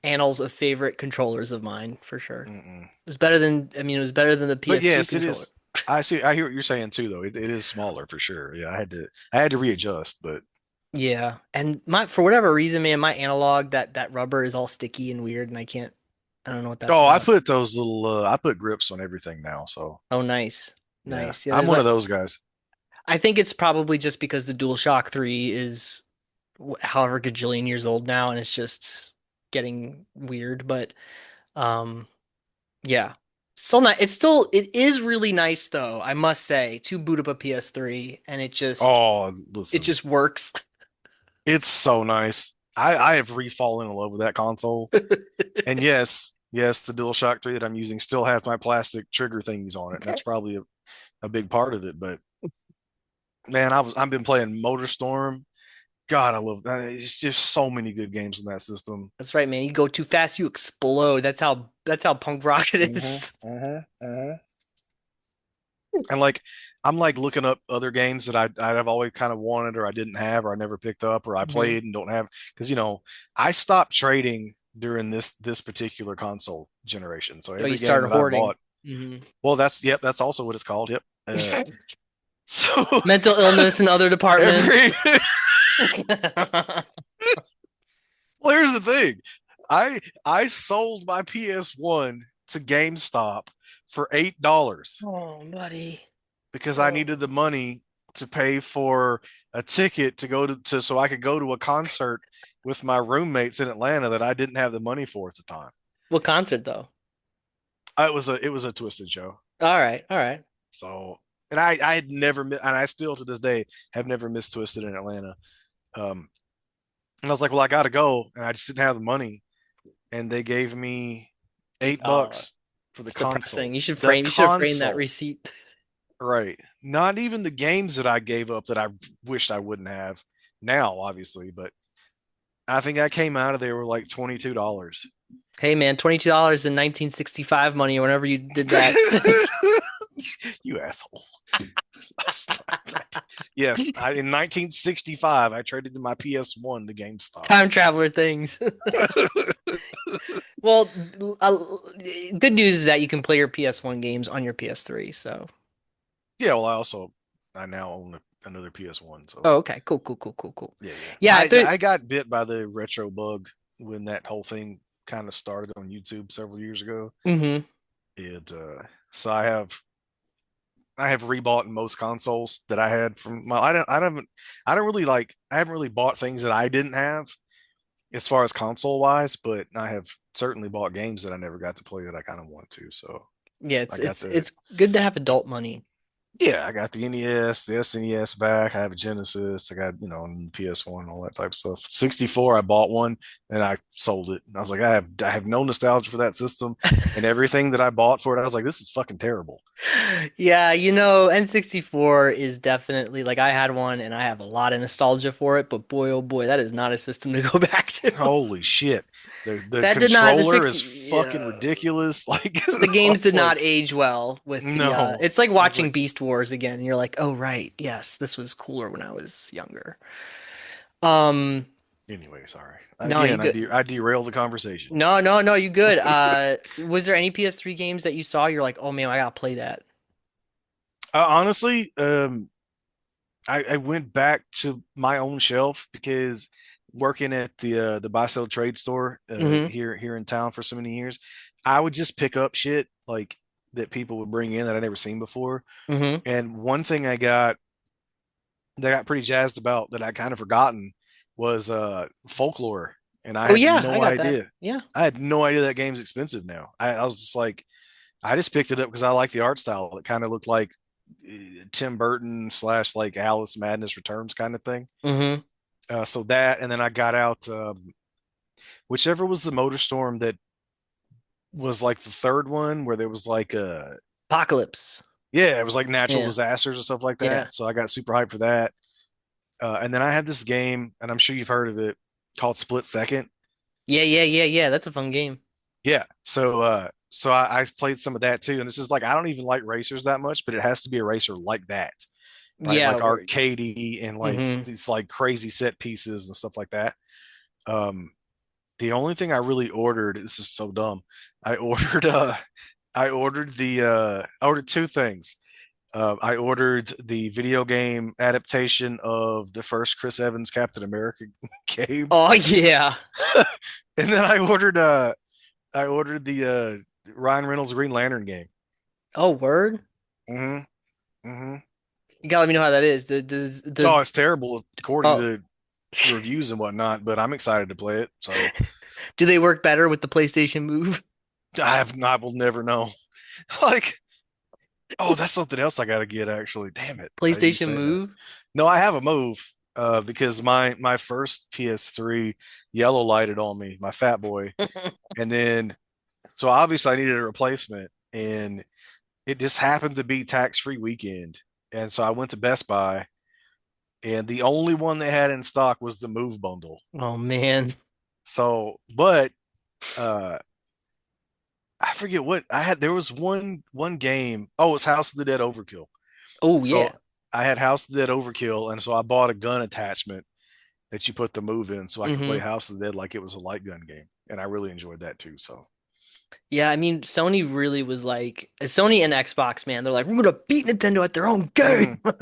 annals of favorite controllers of mine for sure. Mm-mm. It was better than I mean it was better than the But PS2 yes, it controller. is. I see. I hear what you're saying too, though. It is smaller for sure. Yeah, I had to readjust, but Yeah. And my for whatever reason, man, my analog that rubber is all sticky and weird and I don't know what that's oh, about. I put grips on everything now. So Oh, nice. yeah, Nice. Yeah, I'm there's one of like those guys. I think it's probably just because the DualShock 3 is however gajillion years old now and it's just getting weird, but um yeah. Still not it is really nice though, I must say, to boot up a PS3 and Oh, it listen, just works. it's so nice. I have re-fallen in love with that console. And yes, the DualShock 3 that I'm using still has my plastic trigger thingies on it, and that's probably a big part of it. But man, I've been playing MotorStorm. God, I love that. It's just so many good games in that system. That's right, man. You go too fast, you explode. That's how punk rock it is. And like I'm like looking up other games that I've always kind of wanted or I didn't have or I never picked up or I Hmm. played and don't have because I stopped trading during this particular console generation. So Oh, you every game started that I hoarding. bought, Hmm. well, that's also what it's called. Yep. So Mental illness in other departments. every well, here's the thing. I sold my PS1 to GameStop for $8 Oh, buddy. because I Oh. needed the money to pay for a ticket to go to so I could go to a concert with my roommates in Atlanta that I didn't have the money for at the time. What concert though? It was a Twisted show. All right, all right. So and I had never and I still to this day have never missed Twisted in Atlanta. Um And I was like, well, I gotta go, and I just didn't have the money, and they gave me eight Oh, bucks for the it's depressing. console. The You should have framed that console, receipt. right? Not even the games that I gave up that I wished I wouldn't have. Now, obviously, but I think I came out of there with like $22. Hey man, $22 in 1965 money or whenever you did that. You asshole. Yes, in 1965, I traded in my PS1 to GameStop. Time traveler things. Well, good news is that you can play your PS1 games on your PS3. So, Yeah, well, I now own another PS1, so oh, okay, cool, cool, cool, cool, cool. yeah, yeah. Yeah, I got bit by the retro bug when that whole thing kind of started on YouTube several years ago. hmm It so I have rebought most consoles that I had from my I don't really like I haven't really bought things that I didn't have as far as console wise, but I have certainly bought games that I never got to play that I kind of want to. So Yeah, I got it's good to have adult money. I got the NES, the SNES back. I have a Genesis. I got, PS1 and all that type of stuff. 64, I bought one and I sold it. And I was like, I have no nostalgia for that system. And everything that I bought for it, I was like, this is fucking terrible. Yeah, N64 is definitely like I had one and I have a lot of nostalgia for it, but boy, oh boy, that is not a system to go back to. Holy shit. The That did not, the controller 60, is fucking yeah. ridiculous. Like The I games was did not like, age well with no. it's like I was watching like, Beast Wars again. And you're like, oh, right. Yes, this was cooler when I was younger. Um, anyway, sorry. no, you Again, good. I derailed the conversation. No, no, no, you good. Was there any PS3 games that you saw? You're like, oh man, I gotta play that. Honestly, I went back to my own shelf because working at the buy sell trade store Mm-hmm. here in town for so many years, I would just pick up shit like that people would bring in that I never seen before. Mm-hmm. And one thing I got that I got pretty jazzed about that I kind of forgotten was folklore, and I Oh had yeah, I no got that. idea. Yeah. I had no idea that game's expensive now. I was just like, I just picked it up because I like the art style. It kind of looked like Tim Burton slash like Alice Madness Returns kind of thing. Mm-hmm. So that, and then I got out whichever was the Motor Storm that was like the third one where there was like Apocalypse. yeah, it was like natural Yeah. disasters and stuff like Yeah. that. So I got super hyped for that. And then I had this game, and I'm sure you've heard of it, called Split Second. Yeah, yeah, yeah, yeah. That's a fun game. Yeah. So I played some of that too. And this is like I don't even like racers that much, but it has to be a racer like that. Right? Yeah, Like where arcadey and like mm-hmm. these like crazy set pieces and stuff like that. Um the only thing I really ordered, this is so dumb. I ordered I ordered two things. I ordered the video game adaptation of the first Chris Evans Captain America game. Oh yeah. And then I ordered the Ryan Reynolds Green Lantern game. Oh, word? Mm-hmm. Mm-hmm. You gotta let me know how that is. Oh, it's terrible according Oh. to reviews and whatnot, but I'm excited to play it. So Do they work better with the PlayStation Move? I will never know. Like, oh, that's something else I gotta get actually. Damn it. Now that you PlayStation say that. Move? No, I have a move. Because my first PS3 yellow lighted on me, my fat boy. And then so obviously I needed a replacement and it just happened to be tax-free weekend. And so I went to Best Buy and the only one they had in stock was the Move bundle. Oh man. So, but uh I forget what I had. There was one game. Oh, it was House of the Dead Overkill. Oh So yeah. I had House of the Dead Overkill, and so I bought a gun attachment that you put the move in, so I could play hmm House of the Dead like it was a light gun game, and I really enjoyed that too. So, Yeah, I mean, Sony really was like Sony and Xbox, man. They're like, we're gonna beat Nintendo at their own game. mm.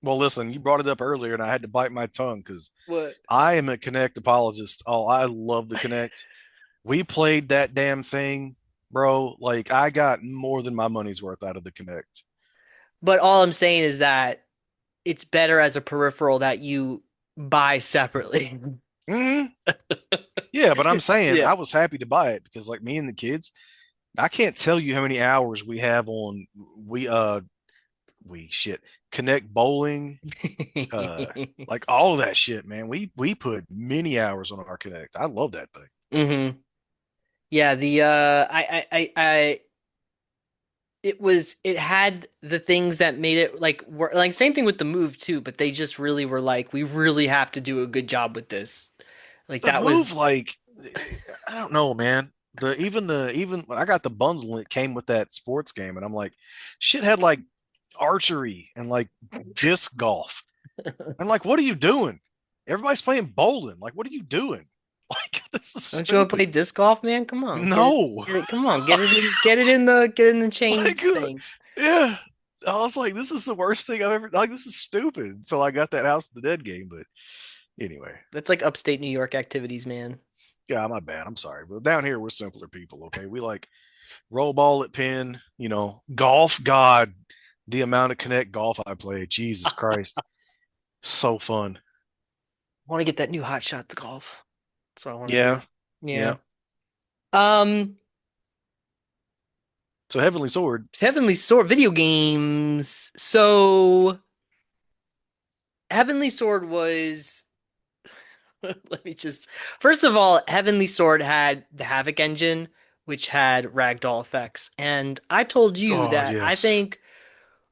Well, listen, you brought it up earlier, and I had to bite my tongue because What? I am a Connect apologist. Oh, I love the Connect. We played that damn thing, bro. Like I got more than my money's worth out of the Connect. But all I'm saying is that it's better as a peripheral that you buy separately. Mm-hmm. Yeah, but I'm saying Yeah. I was happy to buy it because like me and the kids, I can't tell you how many hours we have on we we shit Connect Bowling, uh, like all of that shit, man. We put many hours on our Connect. I love that thing. Yeah, the it had the things that made it like work, like same thing with the move too, but they just really were like, we really have to do a good job with this. Like The that was move, like I don't know, man. The even when I got the bundle and it came with that sports game, and I'm like, shit had like archery and like disc golf. I'm like, what are you doing? Everybody's playing bowling. Like, what are you doing? Like, this is Don't you want to play stupid. disc golf, man? Come on, No. get it, come on, get in the chain Like, thing. yeah. I was like, this is the worst thing I've ever like. This is stupid. So I got that House of the Dead game, but anyway, That's like upstate New York activities, man. yeah, my bad. I'm sorry, but down here we're simpler people. Okay, we like roll ball at pin. Golf. God, the amount of Connect golf I played. Jesus Christ, so fun. I want to get that new Hot Shots golf. That's what I want to Yeah, do. yeah. Yeah. Um, So Heavenly Sword. Heavenly Sword video games. So Heavenly Sword was let me just first of all, Heavenly Sword had the Havoc engine, which had ragdoll effects. And I told you Oh that I yes, think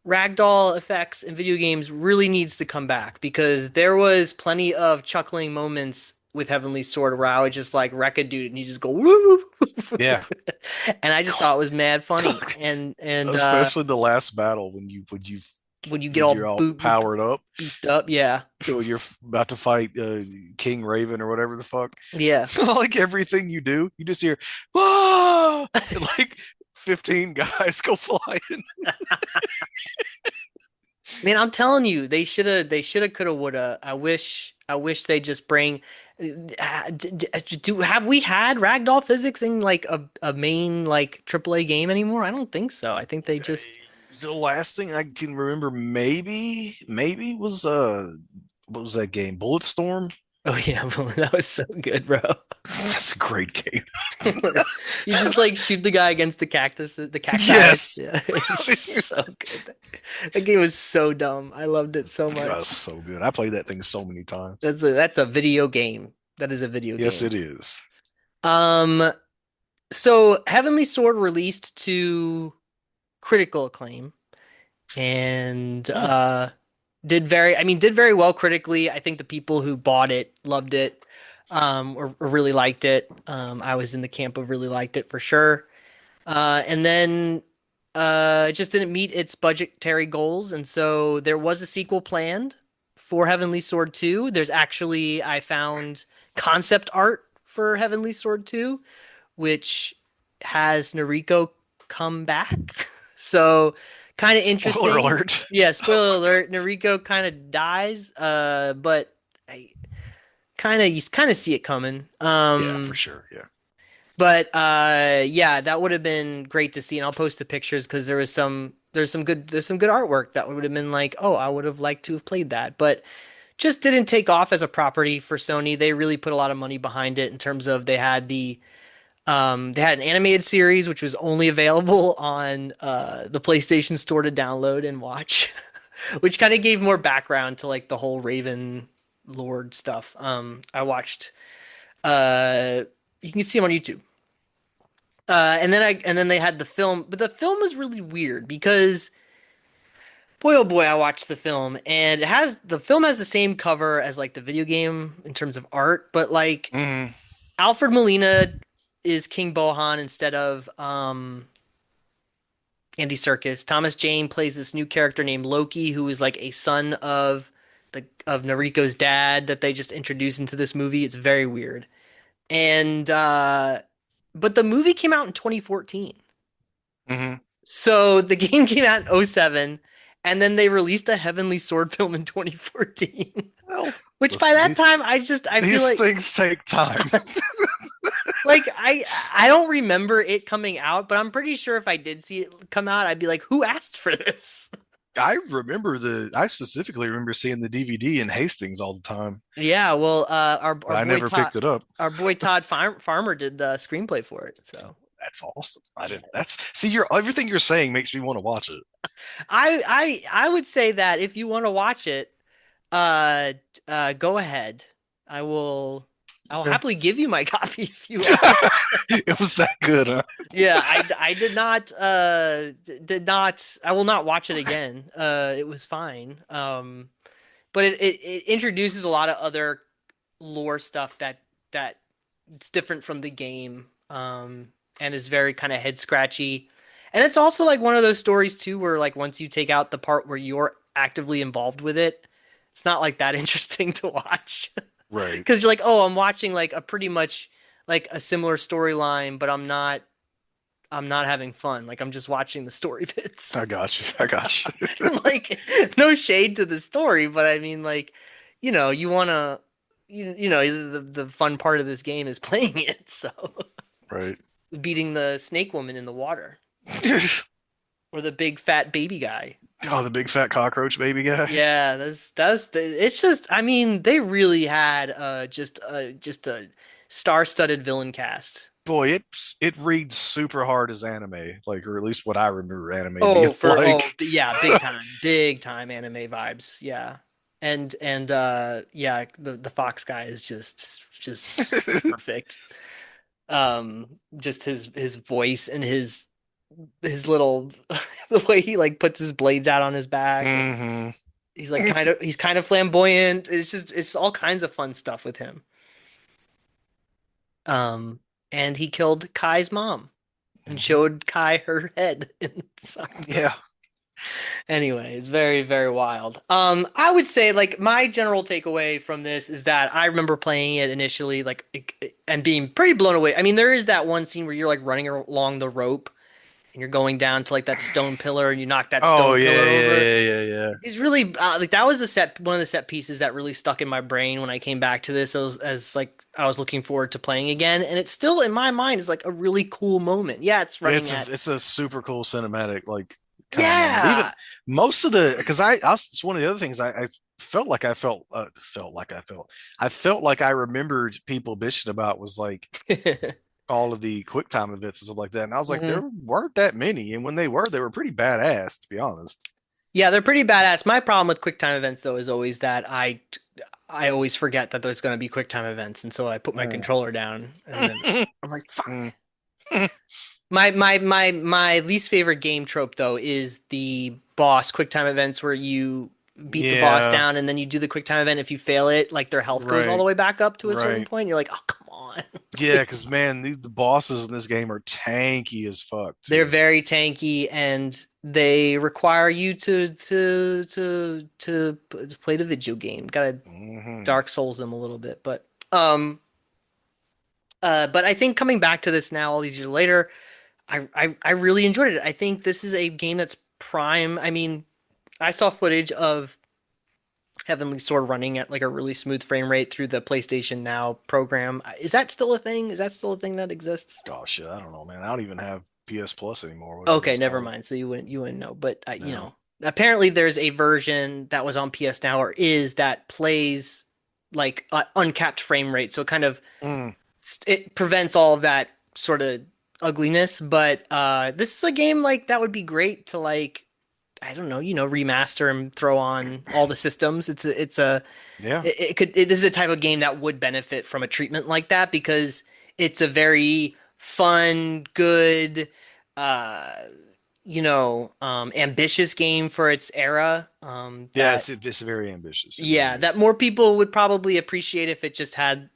ragdoll effects in video games really needs to come back because there was plenty of chuckling moments with Heavenly Sword where I would just like wreck a dude and he just go woo, yeah. and I just thought it was mad funny. And Especially the last battle when you when you get when all you're all powered up. beefed up, yeah, When you're about to fight King Raven or whatever the fuck. yeah. Like everything you do, you just hear, ah! And like 15 guys go flying. Man, I'm telling you, they should have, could have, would have. I wish they just bring. Have we had ragdoll physics in like a main like AAA game anymore? I don't think so. I think they just. The last thing I can remember, maybe was what was that game? Bulletstorm? Oh yeah, well, that was so good, bro. That's a great game. You just like shoot the guy against the cacti. Yes. Yeah, it's just so good. That game was so dumb. I loved it so That's much. so good. I played that thing so many times. That's a video game. That is a video Yes, game. it is. Um, so Heavenly Sword released to critical acclaim and Hmm. did very well critically. I think the people who bought it loved it, or really liked it. I was in the camp of really liked it for sure. And then it just didn't meet its budgetary goals, and so there was a sequel planned for Heavenly Sword 2. There's actually I found concept art for Heavenly Sword 2, which has Noriko come back. So kind of Spoiler interesting. alert. Yeah, Oh spoiler my God. alert, Noriko kind of dies, but I you kind of see it coming. Yeah, for sure. Yeah. But yeah, that would have been great to see, and I'll post the pictures because there's some good artwork that would have been like, oh, I would have liked to have played that, but just didn't take off as a property for Sony. They really put a lot of money behind it in terms of they had an animated series which was only available on the PlayStation Store to download and watch, which kind of gave more background to like the whole Raven Lord stuff. I watched uh you can see them on YouTube. And then they had the film, but the film was really weird because boy oh boy, I watched the film and the film has the same cover as like the video game in terms of art, but like Hmm. Alfred Molina is King Bohan instead of Andy Serkis. Thomas Jane plays this new character named Loki, who is like a son of Nariko's dad that they just introduced into this movie. It's very weird. And but the movie came out in 2014. Hmm. So the game came out in '07, and then they released a Heavenly Sword film in 2014. Well, Which by listen, that time I feel these like things take time. like I don't remember it coming out, but I'm pretty sure if I did see it come out, I'd be like, who asked for this? I specifically remember seeing the DVD in Hastings all the time, Yeah, well, but I never picked it up. Our boy Farmer did the screenplay for it. So that's awesome. I didn't. That's see, you're everything you're saying makes me want to watch it. I would say that if you want to watch it, uh, go ahead. I will. I'll Okay. happily give you my copy if you want. It was that good, huh? Yeah, I did not did not I will not watch it again. It was fine. But it introduces a lot of other lore stuff that it's different from the game. And is very kind of head scratchy. And it's also like one of those stories too where like once you take out the part where you're actively involved with it, it's not like that interesting to watch. Right. Because you're like, oh, I'm watching like a pretty much like a similar storyline, but I'm not having fun. Like I'm just watching the story bits. I got you. I got you. Like no shade to the story, but I mean like, you wanna you know the fun part of this game is playing it, so Right. beating the snake woman in the water or the big fat baby guy. Oh, the big fat cockroach baby guy. Yeah, it's just I mean they really had just a star-studded villain cast. Boy, it reads super hard as anime, like, or at least what I remember anime being like. Yeah, big time anime vibes. Yeah. And yeah, the Fox guy is just perfect. Just his voice and his little the way he like puts his blades out on his back and Hmm. he's kind of flamboyant. It's all kinds of fun stuff with him. Um and he killed Kai's mom and Hmm. showed Kai her head inside. Yeah. Anyway, it's very, very wild. I would say like my general takeaway from this is that I remember playing it initially and being pretty blown away. I mean, there is that one scene where you're like running along the rope and you're going down to like that stone pillar and you knock that Oh stone yeah, pillar over. yeah, yeah, yeah, It's really like that was one of the set pieces that really stuck in my brain when I came back to this as like I was looking forward to playing again, and it's still in my mind is like a really cool moment. Yeah, it's yeah. running at It's a super cool cinematic like kind of moment. Even yeah. most of the because it's one of the other things I felt like I felt like I remembered people bitching about was like all of the quick time events and stuff like that. And I was like, Mhm. there weren't that many, and when they were pretty badass, to be honest. Yeah, they're pretty badass. My problem with QuickTime events though is always that I always forget that there's going to be QuickTime events, and so I put my Mm. controller down, and then I'm like, fuck. Mm. My least favorite game trope though is the boss QuickTime events where you beat the boss Yeah, down and then you do the QuickTime event. If you fail it, like their health goes all the right, way back up to a certain right. point. You're like, oh come on, Yeah, because please. man, the bosses in this game are tanky as fuck They're too. very tanky and they require you to play the video game. Gotta Hmm. Dark Souls them a little bit, but I think coming back to this now all these years later, I really enjoyed it. I think this is a game that's prime. I mean, I saw footage of Heavenly Sword running at like a really smooth frame rate through the PlayStation Now program. Is that still a thing? Is that still a thing that exists? Gosh, shit, I don't know, man. I don't even have PS Plus anymore, whatever Okay, it's never called. mind. So you wouldn't know, but No. apparently there's a version that was on PS Now or is that plays like uncapped frame rate, so it kind of Mm, it prevents all of that sort of ugliness. But this is a game like that would be great to like I don't know, remaster and throw on all the systems. yeah. This is a type of game that would benefit from a treatment like that because it's a very fun, good, uh, ambitious game for its era. Yeah, it's very ambitious. It really Yeah, that is. more people would probably appreciate if it just had,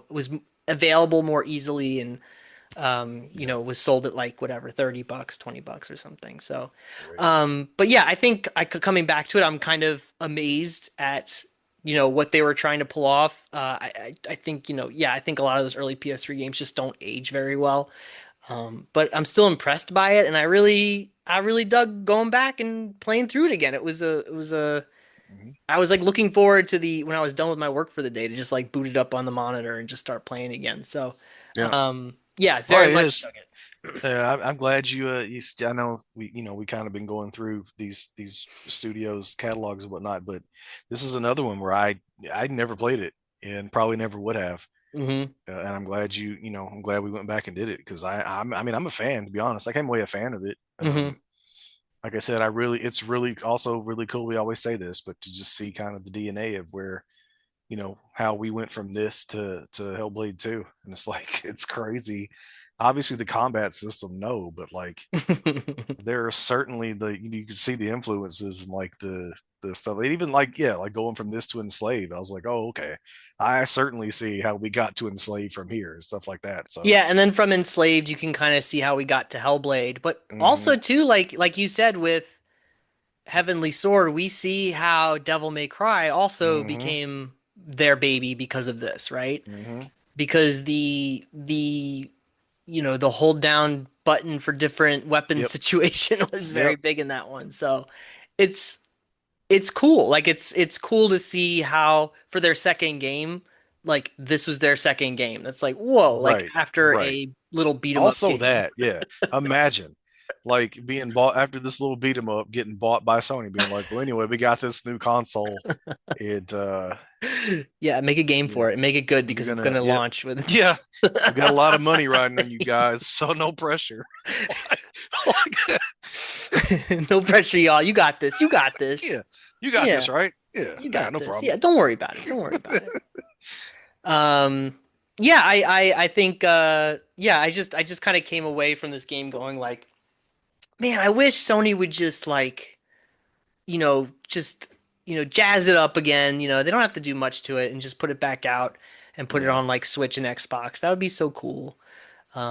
was available more easily and Yeah. was sold at like whatever, $30, $20 or something. So, Right. but yeah, I think coming back to it, I'm kind of amazed at, what they were trying to pull off. I think, yeah, I think a lot of those early PS3 games just don't age very well. But I'm still impressed by it, and I really dug going back and playing through it again. It was a, Mhm. I was like looking forward to when I was done with my work for the day to just like boot it up on the monitor and just start playing again. So, Yeah. yeah, Well, very it much is. dug it. I'm glad I know we kind of been going through these studios catalogs and whatnot, but this is another one where I never played it and probably never would have. Hmm. And I'm glad I'm glad we went back and did it because I mean, I'm a fan, to be honest. I came away a fan of it. Hmm. Like I said, it's really also really cool. We always say this, but to just see kind of the DNA of where, how we went from this to Hellblade 2. And it's like, it's crazy. Obviously, the combat system, no, but like, there are certainly you can see the influences and like the stuff. And even like, yeah, like going from this to Enslaved, I was like, oh, okay. I certainly see how we got to Enslaved from here and stuff like that. So, Yeah, and then from Enslaved, you can kind of see how we got to Hellblade, but also hmm too, like you said with Heavenly Sword, we see how Devil May Cry also hmm became their baby because of this, right? hmm Because the the hold down button for different weapon yep, situation was very yep, big in that one. So it's it's cool. Like it's cool to see how for their second game, like this was their second game. That's like, whoa, like right, after right. a little beat 'em up Also, game. that, yeah. Imagine like being bought after this little beat 'em up, getting bought by Sony, being like, well, anyway, we got this new console. It Yeah, make a game yeah, for it. Make it good we're because it's gonna gonna yep. launch with Yeah. We got a lot of money riding on you guys, so no pressure. Like, No pressure, y'all. You got this. You got this. yeah, you got Yeah, this, right? Yeah, you yeah, got no this. problem. Yeah, don't worry about it. Don't worry about it. Yeah, I think yeah, I just kind of came away from this game going like, man, I wish Sony would just like, just jazz it up again. They don't have to do much to it and just put it back out and put it Yeah, on like Switch and Xbox. That would be so cool.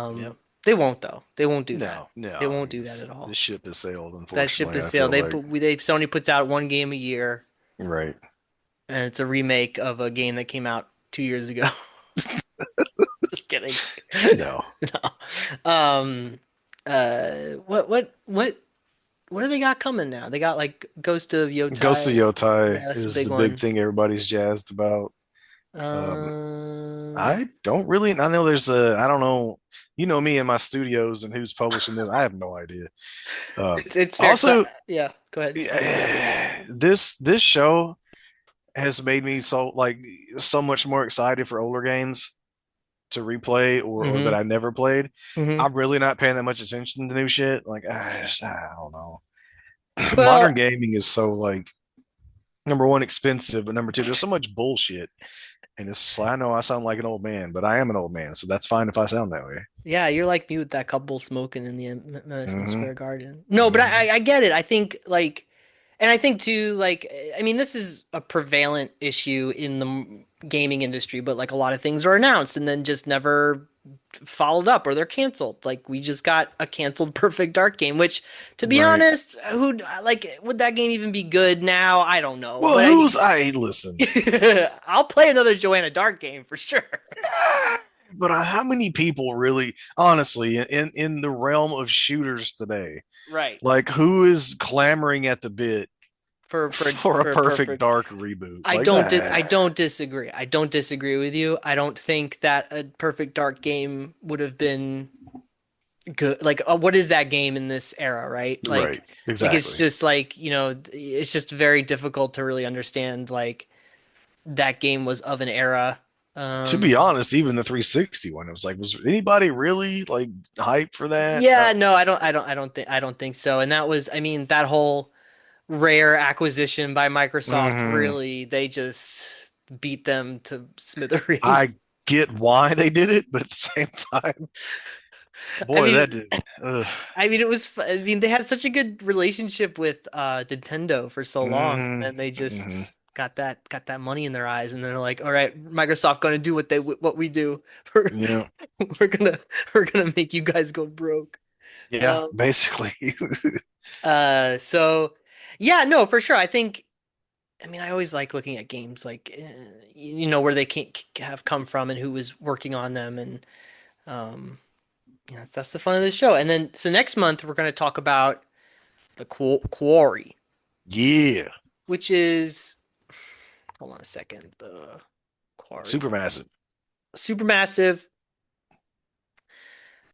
yep. They won't though. They won't do that. No, no. They I won't mean, do that at this all. ship has sailed. That ship Unfortunately, is I sailed. feel They like put they Sony puts out one game a year, right. and it's a remake of a game that came out 2 years ago. Just kidding. No, No. What do they got coming now? They got like Ghost of Ghost of Yotai. Yotai Yeah, that's the is big the big one. thing everybody's jazzed about. Um, Um, I don't really. I know there's a. I don't know. You know me and my studios and who's publishing this. I have no idea. it's fair because Also, yeah, go ahead. this show has made me so much more excited for older games to replay or that Hmm. I never played. Hmm. I'm really not paying that much attention to new shit. Like I don't know. Well, Modern gaming is so like number one expensive, but number two there's so much bullshit. And it's just like, I know I sound like an old man, but I am an old man, so that's fine if I sound that way. yeah, you're like me with that couple smoking in the Madison hmm Square Garden. No, but hmm I get it. I think like, and I think too, like, I mean, this is a prevalent issue in the gaming industry, but like a lot of things are announced and then just never followed up or they're canceled. Like we just got a canceled Perfect Dark game, which to be Right. honest, who like would that game even be good now? I don't know, Well, but who's I listen. I'll play another Joanna Dark game for sure. But how many people really, honestly, in the realm of shooters today, Right. like who is clamoring at the bit For for for a for perfect perfect. dark reboot? Like I that. don't disagree. I don't disagree with you. I don't think that a Perfect Dark game would have been good. Like what is that game in this era, right? Right. Like it's Exactly. just like, it's just very difficult to really understand like that game was of an era. To be Um honest, even the 360 one, it was like, was anybody really like hyped for that? yeah, no, I don't think so. And that was, I mean, that whole Rare acquisition by Microsoft, mhm. really, they just beat them to smithereens. I get why they did it, but at the same time, I boy, that mean, did. Ugh. I mean, they had such a good relationship with Nintendo for so long, and hmm then they hmm just got that money in their eyes, and they're like, "All right, Microsoft gonna do what we do. We're Yeah, we're gonna we're gonna make you guys go broke." yeah, Um, basically. so yeah, no, for sure. I mean, I always like looking at games like where they can have come from and who was working on them, and um, that's the fun of the show. And then so next month we're going to talk about the Quarry, Yeah, which is, hold on a second, the Quarry, supermassive. Supermassive,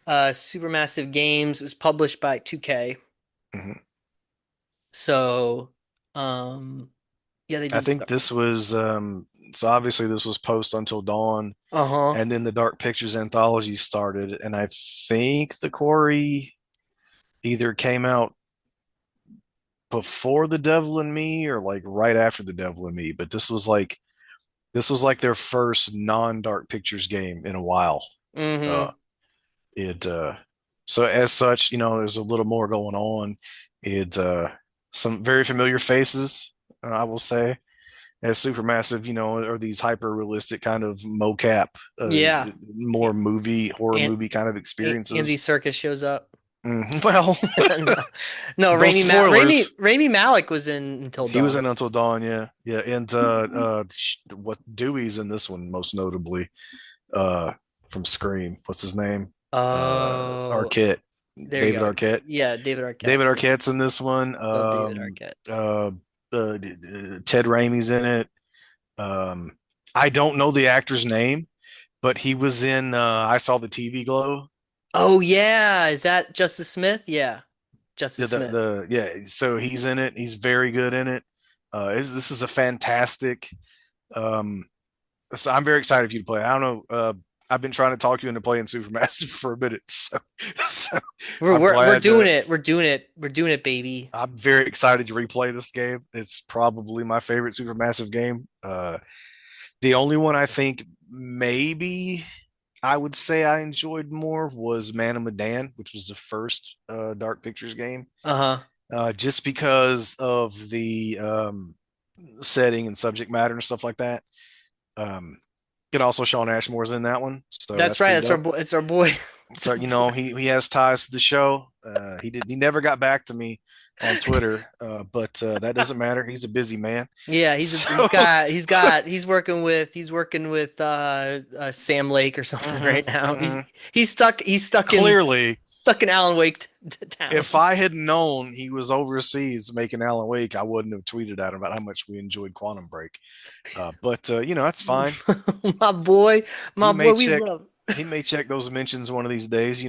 Supermassive Games. It was published by 2K. hmm So, um, Yeah, they I did think start. this was so obviously this was post Until Dawn, Uh-huh. and then the Dark Pictures anthology started, and I think the Quarry either came out before The Devil in Me or like right after The Devil in Me, but this was like their first non-Dark Pictures game in a while. Uh Mm-hmm. it so as such, there's a little more going on. It some very familiar faces, I will say. As Supermassive, are these hyper realistic kind of mocap, uh, Yeah. more horror And movie kind of Andy experiences. Serkis shows up. Well, No, no, no spoilers. Rami Malek was in Until He was Dawn. in Until Dawn, yeah, yeah, and what Dewey's in this one most notably, uh, from Scream. What's his name? Oh, Arquette, there you David go. Arquette. Yeah, David Arquette. David Yeah, Arquette's in this one. love David Arquette. Ted Raimi's in it. Um, I don't know the actor's name, but he was in I Saw the TV Glow. Oh yeah, is that Justice Smith? Yeah, The, Justice the Smith. the yeah, so he's in it. He's very good in it. This is a fantastic. Um, so I'm very excited for you to play. I don't know. I've been trying to talk you into playing Supermassive for a minute, so We're I'm we're we're glad doing that it. We're doing it. We're doing it, baby. I'm very excited to replay this game. It's probably my favorite Supermassive game. The only one I think maybe I would say I enjoyed more was Man of Medan, which was the first Dark Pictures game, Uh-huh. just because of the setting and subject matter and stuff like that. Um, and also Sean Ashmore's in that one, so That's that's right. pretty It's our dope. boy. It's our boy. It's So our boy. he has ties to the show. He never got back to me on Twitter, but that doesn't matter. He's a busy man. Yeah, So he's working with Sam Lake or something mhm, right now. mhm. He's stuck in Clearly, Alan Wake town. if I had known he was overseas making Alan Wake, I wouldn't have tweeted at him about how much we enjoyed Quantum Break. But that's fine. My boy, He my may boy, we check. love. He may check those mentions one of these days.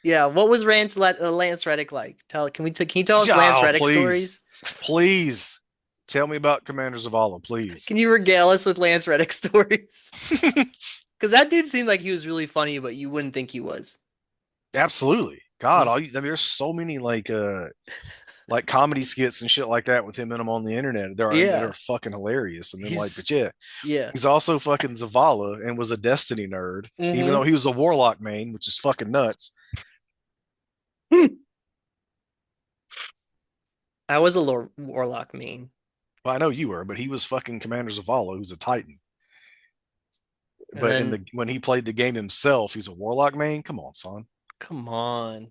Yeah, what was Lance Reddick like? Can you tell us Lance Oh, Reddick please, stories? please tell me about Commanders of Allah, please. Can you regale us with Lance Reddick stories? Because that dude seemed like he was really funny, but you wouldn't think he was. Absolutely. God, He's there's so many like comedy skits and shit like that with him in them on the internet. That yeah, are fucking hilarious. And then he's but yeah, yeah. he's also fucking Zavala and was a Destiny nerd, even Mm-hmm. though he was a Warlock main, which is fucking nuts. I was a Warlock main. Well, I know you were, but he was fucking Commander Zavala, who's a Titan. And But then, when he played the game himself, he's a Warlock main. Come on, son. come on.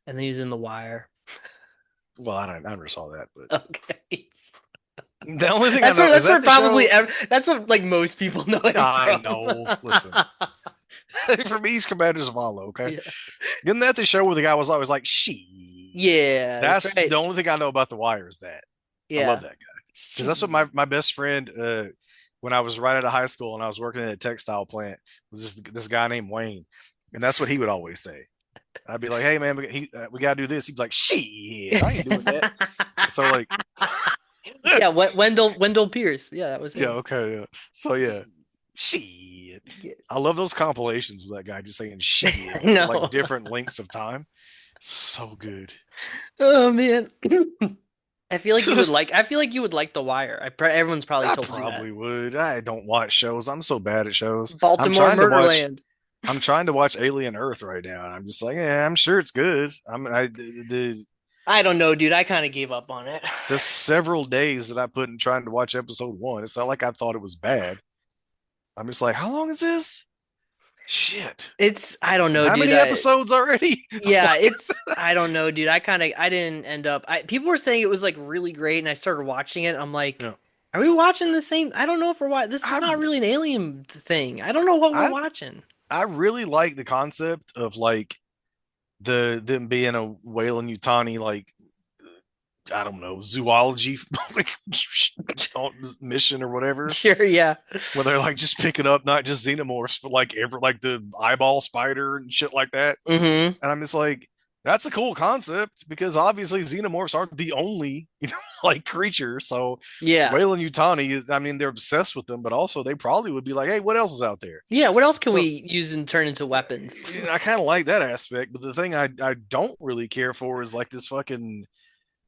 And then he was in The Wire. Well, I never saw that, but Okay. the only thing I know is That's that where the show. that's what like most people know him I from. know. Listen, for me, he's Commander Zavala. Okay, Yeah. isn't that the show where the guy was always like, "She"? Yeah, that's That's right. the only thing I know about The Wire is that. I love Yeah. that guy because that's what my best friend, when I was right out of high school and I was working in a textile plant, was this guy named Wayne, and that's what he would always say. I'd be like, "Hey man, we gotta do this." He'd be like, "Shit, I ain't doing that." So like, Yeah, Wendell Pierce. Yeah, that was yeah, him. okay, yeah. So yeah, shit. Yeah. I love those compilations of that guy just saying shit for like No. different lengths of time. So good. Oh man. I feel like you would like The Wire. Everyone's probably I told you that. probably would. I don't watch shows. I'm so bad at shows. I'm Baltimore trying to watch. Murderland. I'm trying to watch Alien Earth right now, and I'm just like, yeah, I'm sure it's good. I don't know, dude. I kind of gave up on it. The several days that I put in trying to watch episode one, it's not like I thought it was bad. I'm just like, how long is this? Shit. I don't know, How dude. many episodes already? Yeah, I don't know, dude. I didn't end up people were saying it was like really great and I started watching it. I'm like, Yeah. are we watching the same? I don't know if we're watching. This is I not really an alien thing. I don't know what we're I watching. I really like the concept of like them being a Whalen Utani like I don't know zoology like mission or whatever, Sure, yeah. where they're like just picking up not just xenomorphs but like the eyeball spider and shit like that. Mm-hmm. And I'm just like, That's a cool concept because obviously xenomorphs aren't the only, like creature. So Yeah. Whalen Yutani, I mean, they're obsessed with them, but also they probably would be like, hey, what else is out there? Yeah, what else can So we use and turn into weapons? I kind of like that aspect, but the thing I don't really care for is like this fucking,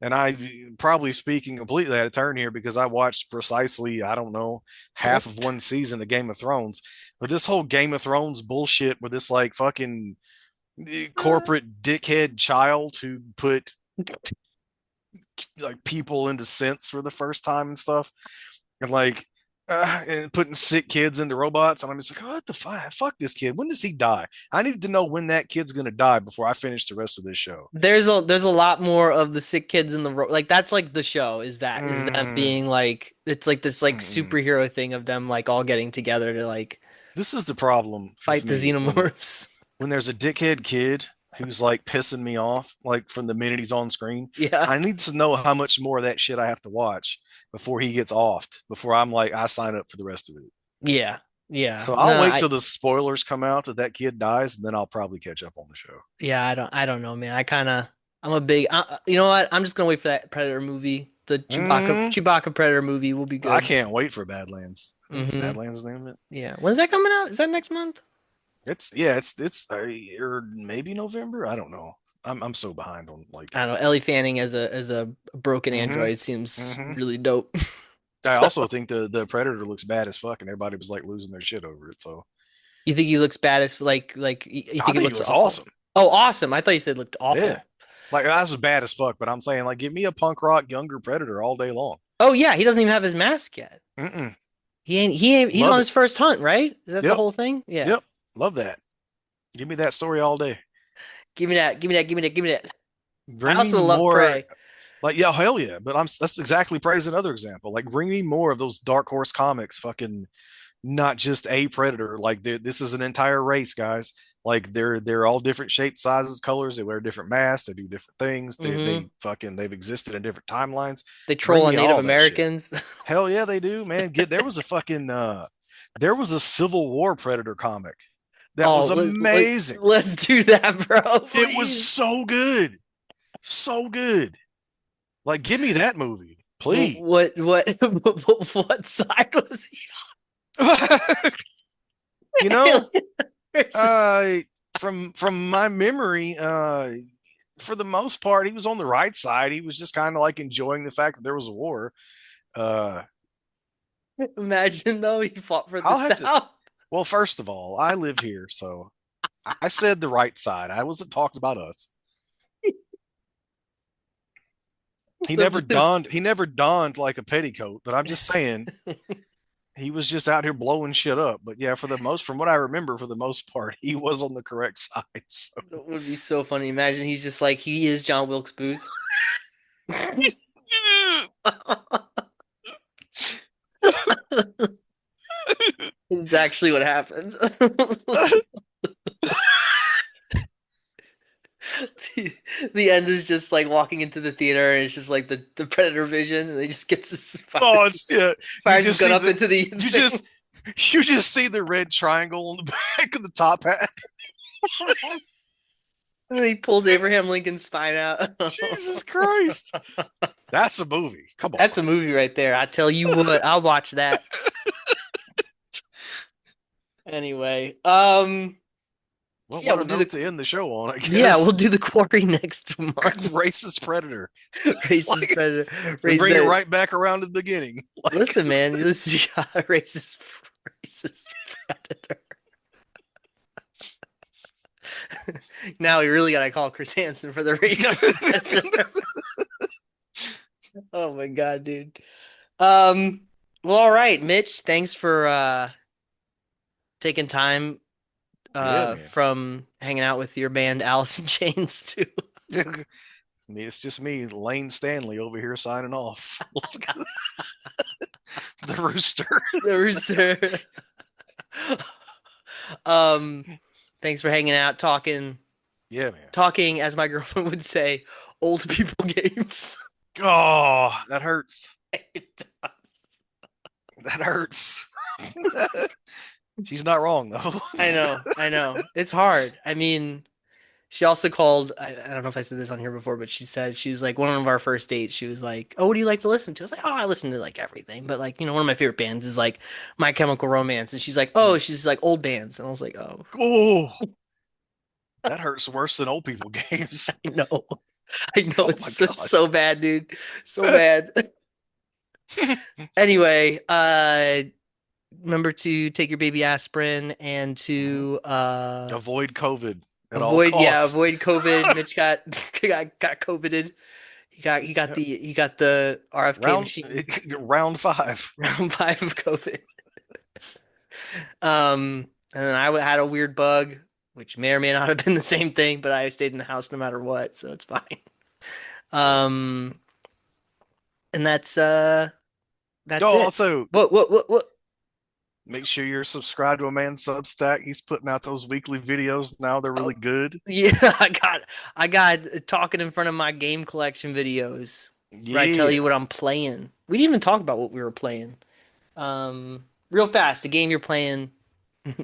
and I probably speaking completely out of turn here because I watched precisely, I don't know, half of one season of Game of Thrones, but this whole Game of Thrones bullshit with this like fucking corporate dickhead child who put like people into sense for the first time and stuff, and like and putting sick kids into robots, and I'm just like, oh, what the fuck this kid? When does he die? I need to know when that kid's gonna die before I finish the rest of this show. There's a lot more of the sick kids in the like that's like the show is them Mm, being like it's like this like mm-mm. superhero thing of them like all getting together to like This is the problem with fight the me when xenomorphs. there's a dickhead kid who's like pissing me off, like from the minute he's on screen. Yeah. I need to know how much more of that shit I have to watch before he gets offed, before I'm like, I sign up for the rest of it. Yeah. Yeah. So No, I'll wait till the spoilers come out that kid dies, and then I'll probably catch up on the show. I don't know, man. I'm a big you know what? I'm just gonna wait for that Predator movie. The Mm, Chewbacca Predator movie will be I good. can't wait for Badlands. I think it's Hmm. Badlands name of it. Yeah. When's that coming out? Is that next month? It's yeah, it's or maybe November. I don't know. I'm so behind on like. I don't know. Ellie Fanning as a broken Mm-hmm. android seems Mm-hmm. really dope. I So, also think the Predator looks bad as fuck, and everybody was like losing their shit over it. So you think he looks bad as you I think it think it looks was awful? awesome. Oh, awesome. I thought you said it looked Yeah, awful. like that was bad as fuck. But I'm saying like, give me a punk rock younger Predator all day long. Oh yeah, he doesn't even have his mask yet. Mm-mm. He's on Love it. his first hunt, right? Is that the Yep. whole thing? Yeah. Yep. Love that. Give me that story all day. Give me that. Give me that. Give me that. Give me that. I Bring me also love more. Prey. Like, yeah, hell yeah. But that's exactly praise another example. Like, bring me more of those Dark Horse comics. Fucking not just a predator. Like, this is an entire race, guys. Like, they're all different shapes, sizes, colors. They wear different masks. They do different things. Hmm. They've existed in different timelines. They troll Bring on me Native all that shit. Americans. Hell yeah, they do, man. Get there was a fucking there was a Civil War Predator comic that Oh, was amazing. let's do that, bro. It was Please. so good, so good. Like, give me that movie, please. What what side was he you on? know, Alien versus. uh, from my memory, for the most part, he was on the right side. He was just kind of like enjoying the fact that there was a war. Uh, Imagine though he fought for the I'll have to. South. Well, first of all, I live here, so I said the right side. I wasn't talking about us. He The never blue. donned. He never donned like a petticoat. But I'm just saying, he was just out here blowing shit up. But yeah, from what I remember, for the most part, he was on the correct side. So It would be so funny. Imagine he's just like he is John Wilkes Booth. It's actually what happens. the, the end is just like walking into the theater and it's just like the Predator vision and he just gets this oh, it's yeah. You fires his just gun see up the into the you thing. just you just see the red triangle on the back of the top hat. And he pulls Abraham Lincoln's spine out. Jesus Christ, that's a movie. Come on. That's a movie right there. I tell you what, I'll watch that. Anyway, Well, yeah, what a we'll do note the to end the show on, I yeah, we'll guess. do the quarry next month. Racist predator. Racist Like predator. we Raise bring it the right back around to the beginning. Like listen, man. Listen, racist predator. Now we really gotta call Chris Hansen for the racist predator. Oh my god, dude. Um. Well, all right, Mitch. Thanks for taking time yeah, man. from hanging out with your band Alice in Chains too. It's just me, Lane Stanley, over here signing off. The rooster. The rooster. um. Thanks for hanging out, Yeah, man. talking, as my girlfriend would say, old people games. Oh, that hurts. It does. That hurts. She's not wrong though. I know, I know. It's hard. I mean, She also called. I don't know if I said this on here before, but she said she was like one of our first dates. She was like, "Oh, what do you like to listen to?" I was like, "Oh, I listen to like everything, but like one of my favorite bands is like My Chemical Romance." And she's like, "Oh, she's like old bands," and I was like, "Oh, Oh, that hurts worse than old people games. I know, I know, Oh it's my so, gosh. so bad, dude, so bad." Anyway, remember to take your baby aspirin and Mhm. to Avoid COVID at all avoid, yeah, costs. avoid COVID. Mitch got got COVIDed. Yep. He got the RFK Round machine. round five. Round five of COVID. And then had a weird bug, which may or may not have been the same thing, but I stayed in the house no matter what, so it's fine. Yep. Um, and that's Oh, it. also What? make sure you're subscribed to a man's Substack. He's putting out those weekly videos now. They're Oh, really good. yeah, I got talking in front of my game collection videos where I tell Yeah. you what I'm playing. We didn't even talk about what we were playing. Real fast, the game you're playing,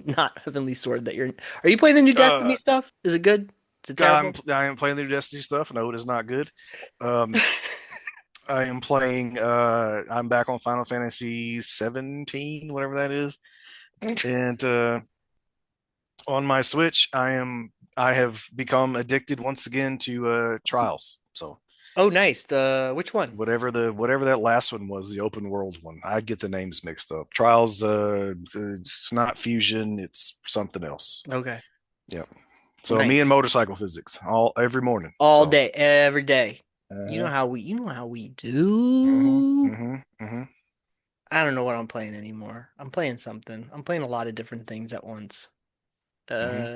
not Heavenly Sword that you're. Are you playing the new Destiny Uh, stuff? Is it good? Is it terrible? I am playing the new Destiny stuff. No, it is not good. Um, I am playing. I'm back on Final Fantasy 17, whatever that is, and on my Switch, I have become addicted once again to Trials. So Oh, nice. The which one? whatever that last one was, the open world one, I get the names mixed up. Trials, it's not Fusion, it's something else. Okay. Yep. So me and Nice. motorcycle physics all every morning. All So. day, every day. Uh-huh. You know how we Mhm, do. mhm, mhm, I don't know what I'm playing anymore. I'm playing something. I'm playing a lot of different things at once. mhm.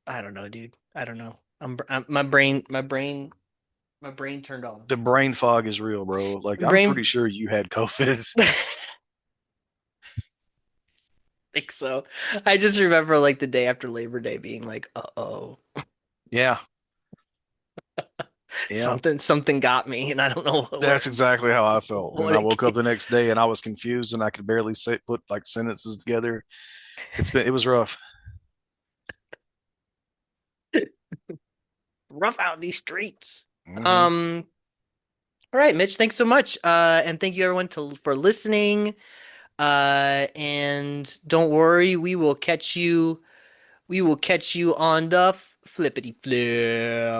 I don't know, dude. I don't know. I'm my brain turned on. The brain fog is real, bro. Like I'm Brain pretty sure you had COVID. think so. I just remember like the day after Labor Day being like, "Uh-oh. Yeah, yeah. Something got me and I don't know That's exactly how I felt. And what I it woke up came. the next day and I was confused and I could barely say put like sentences together. It was rough. Rough out these streets." Hmm. Um, all right, Mitch, thanks so much. And thank you everyone for listening. And don't worry, we will catch you on the flippity flip.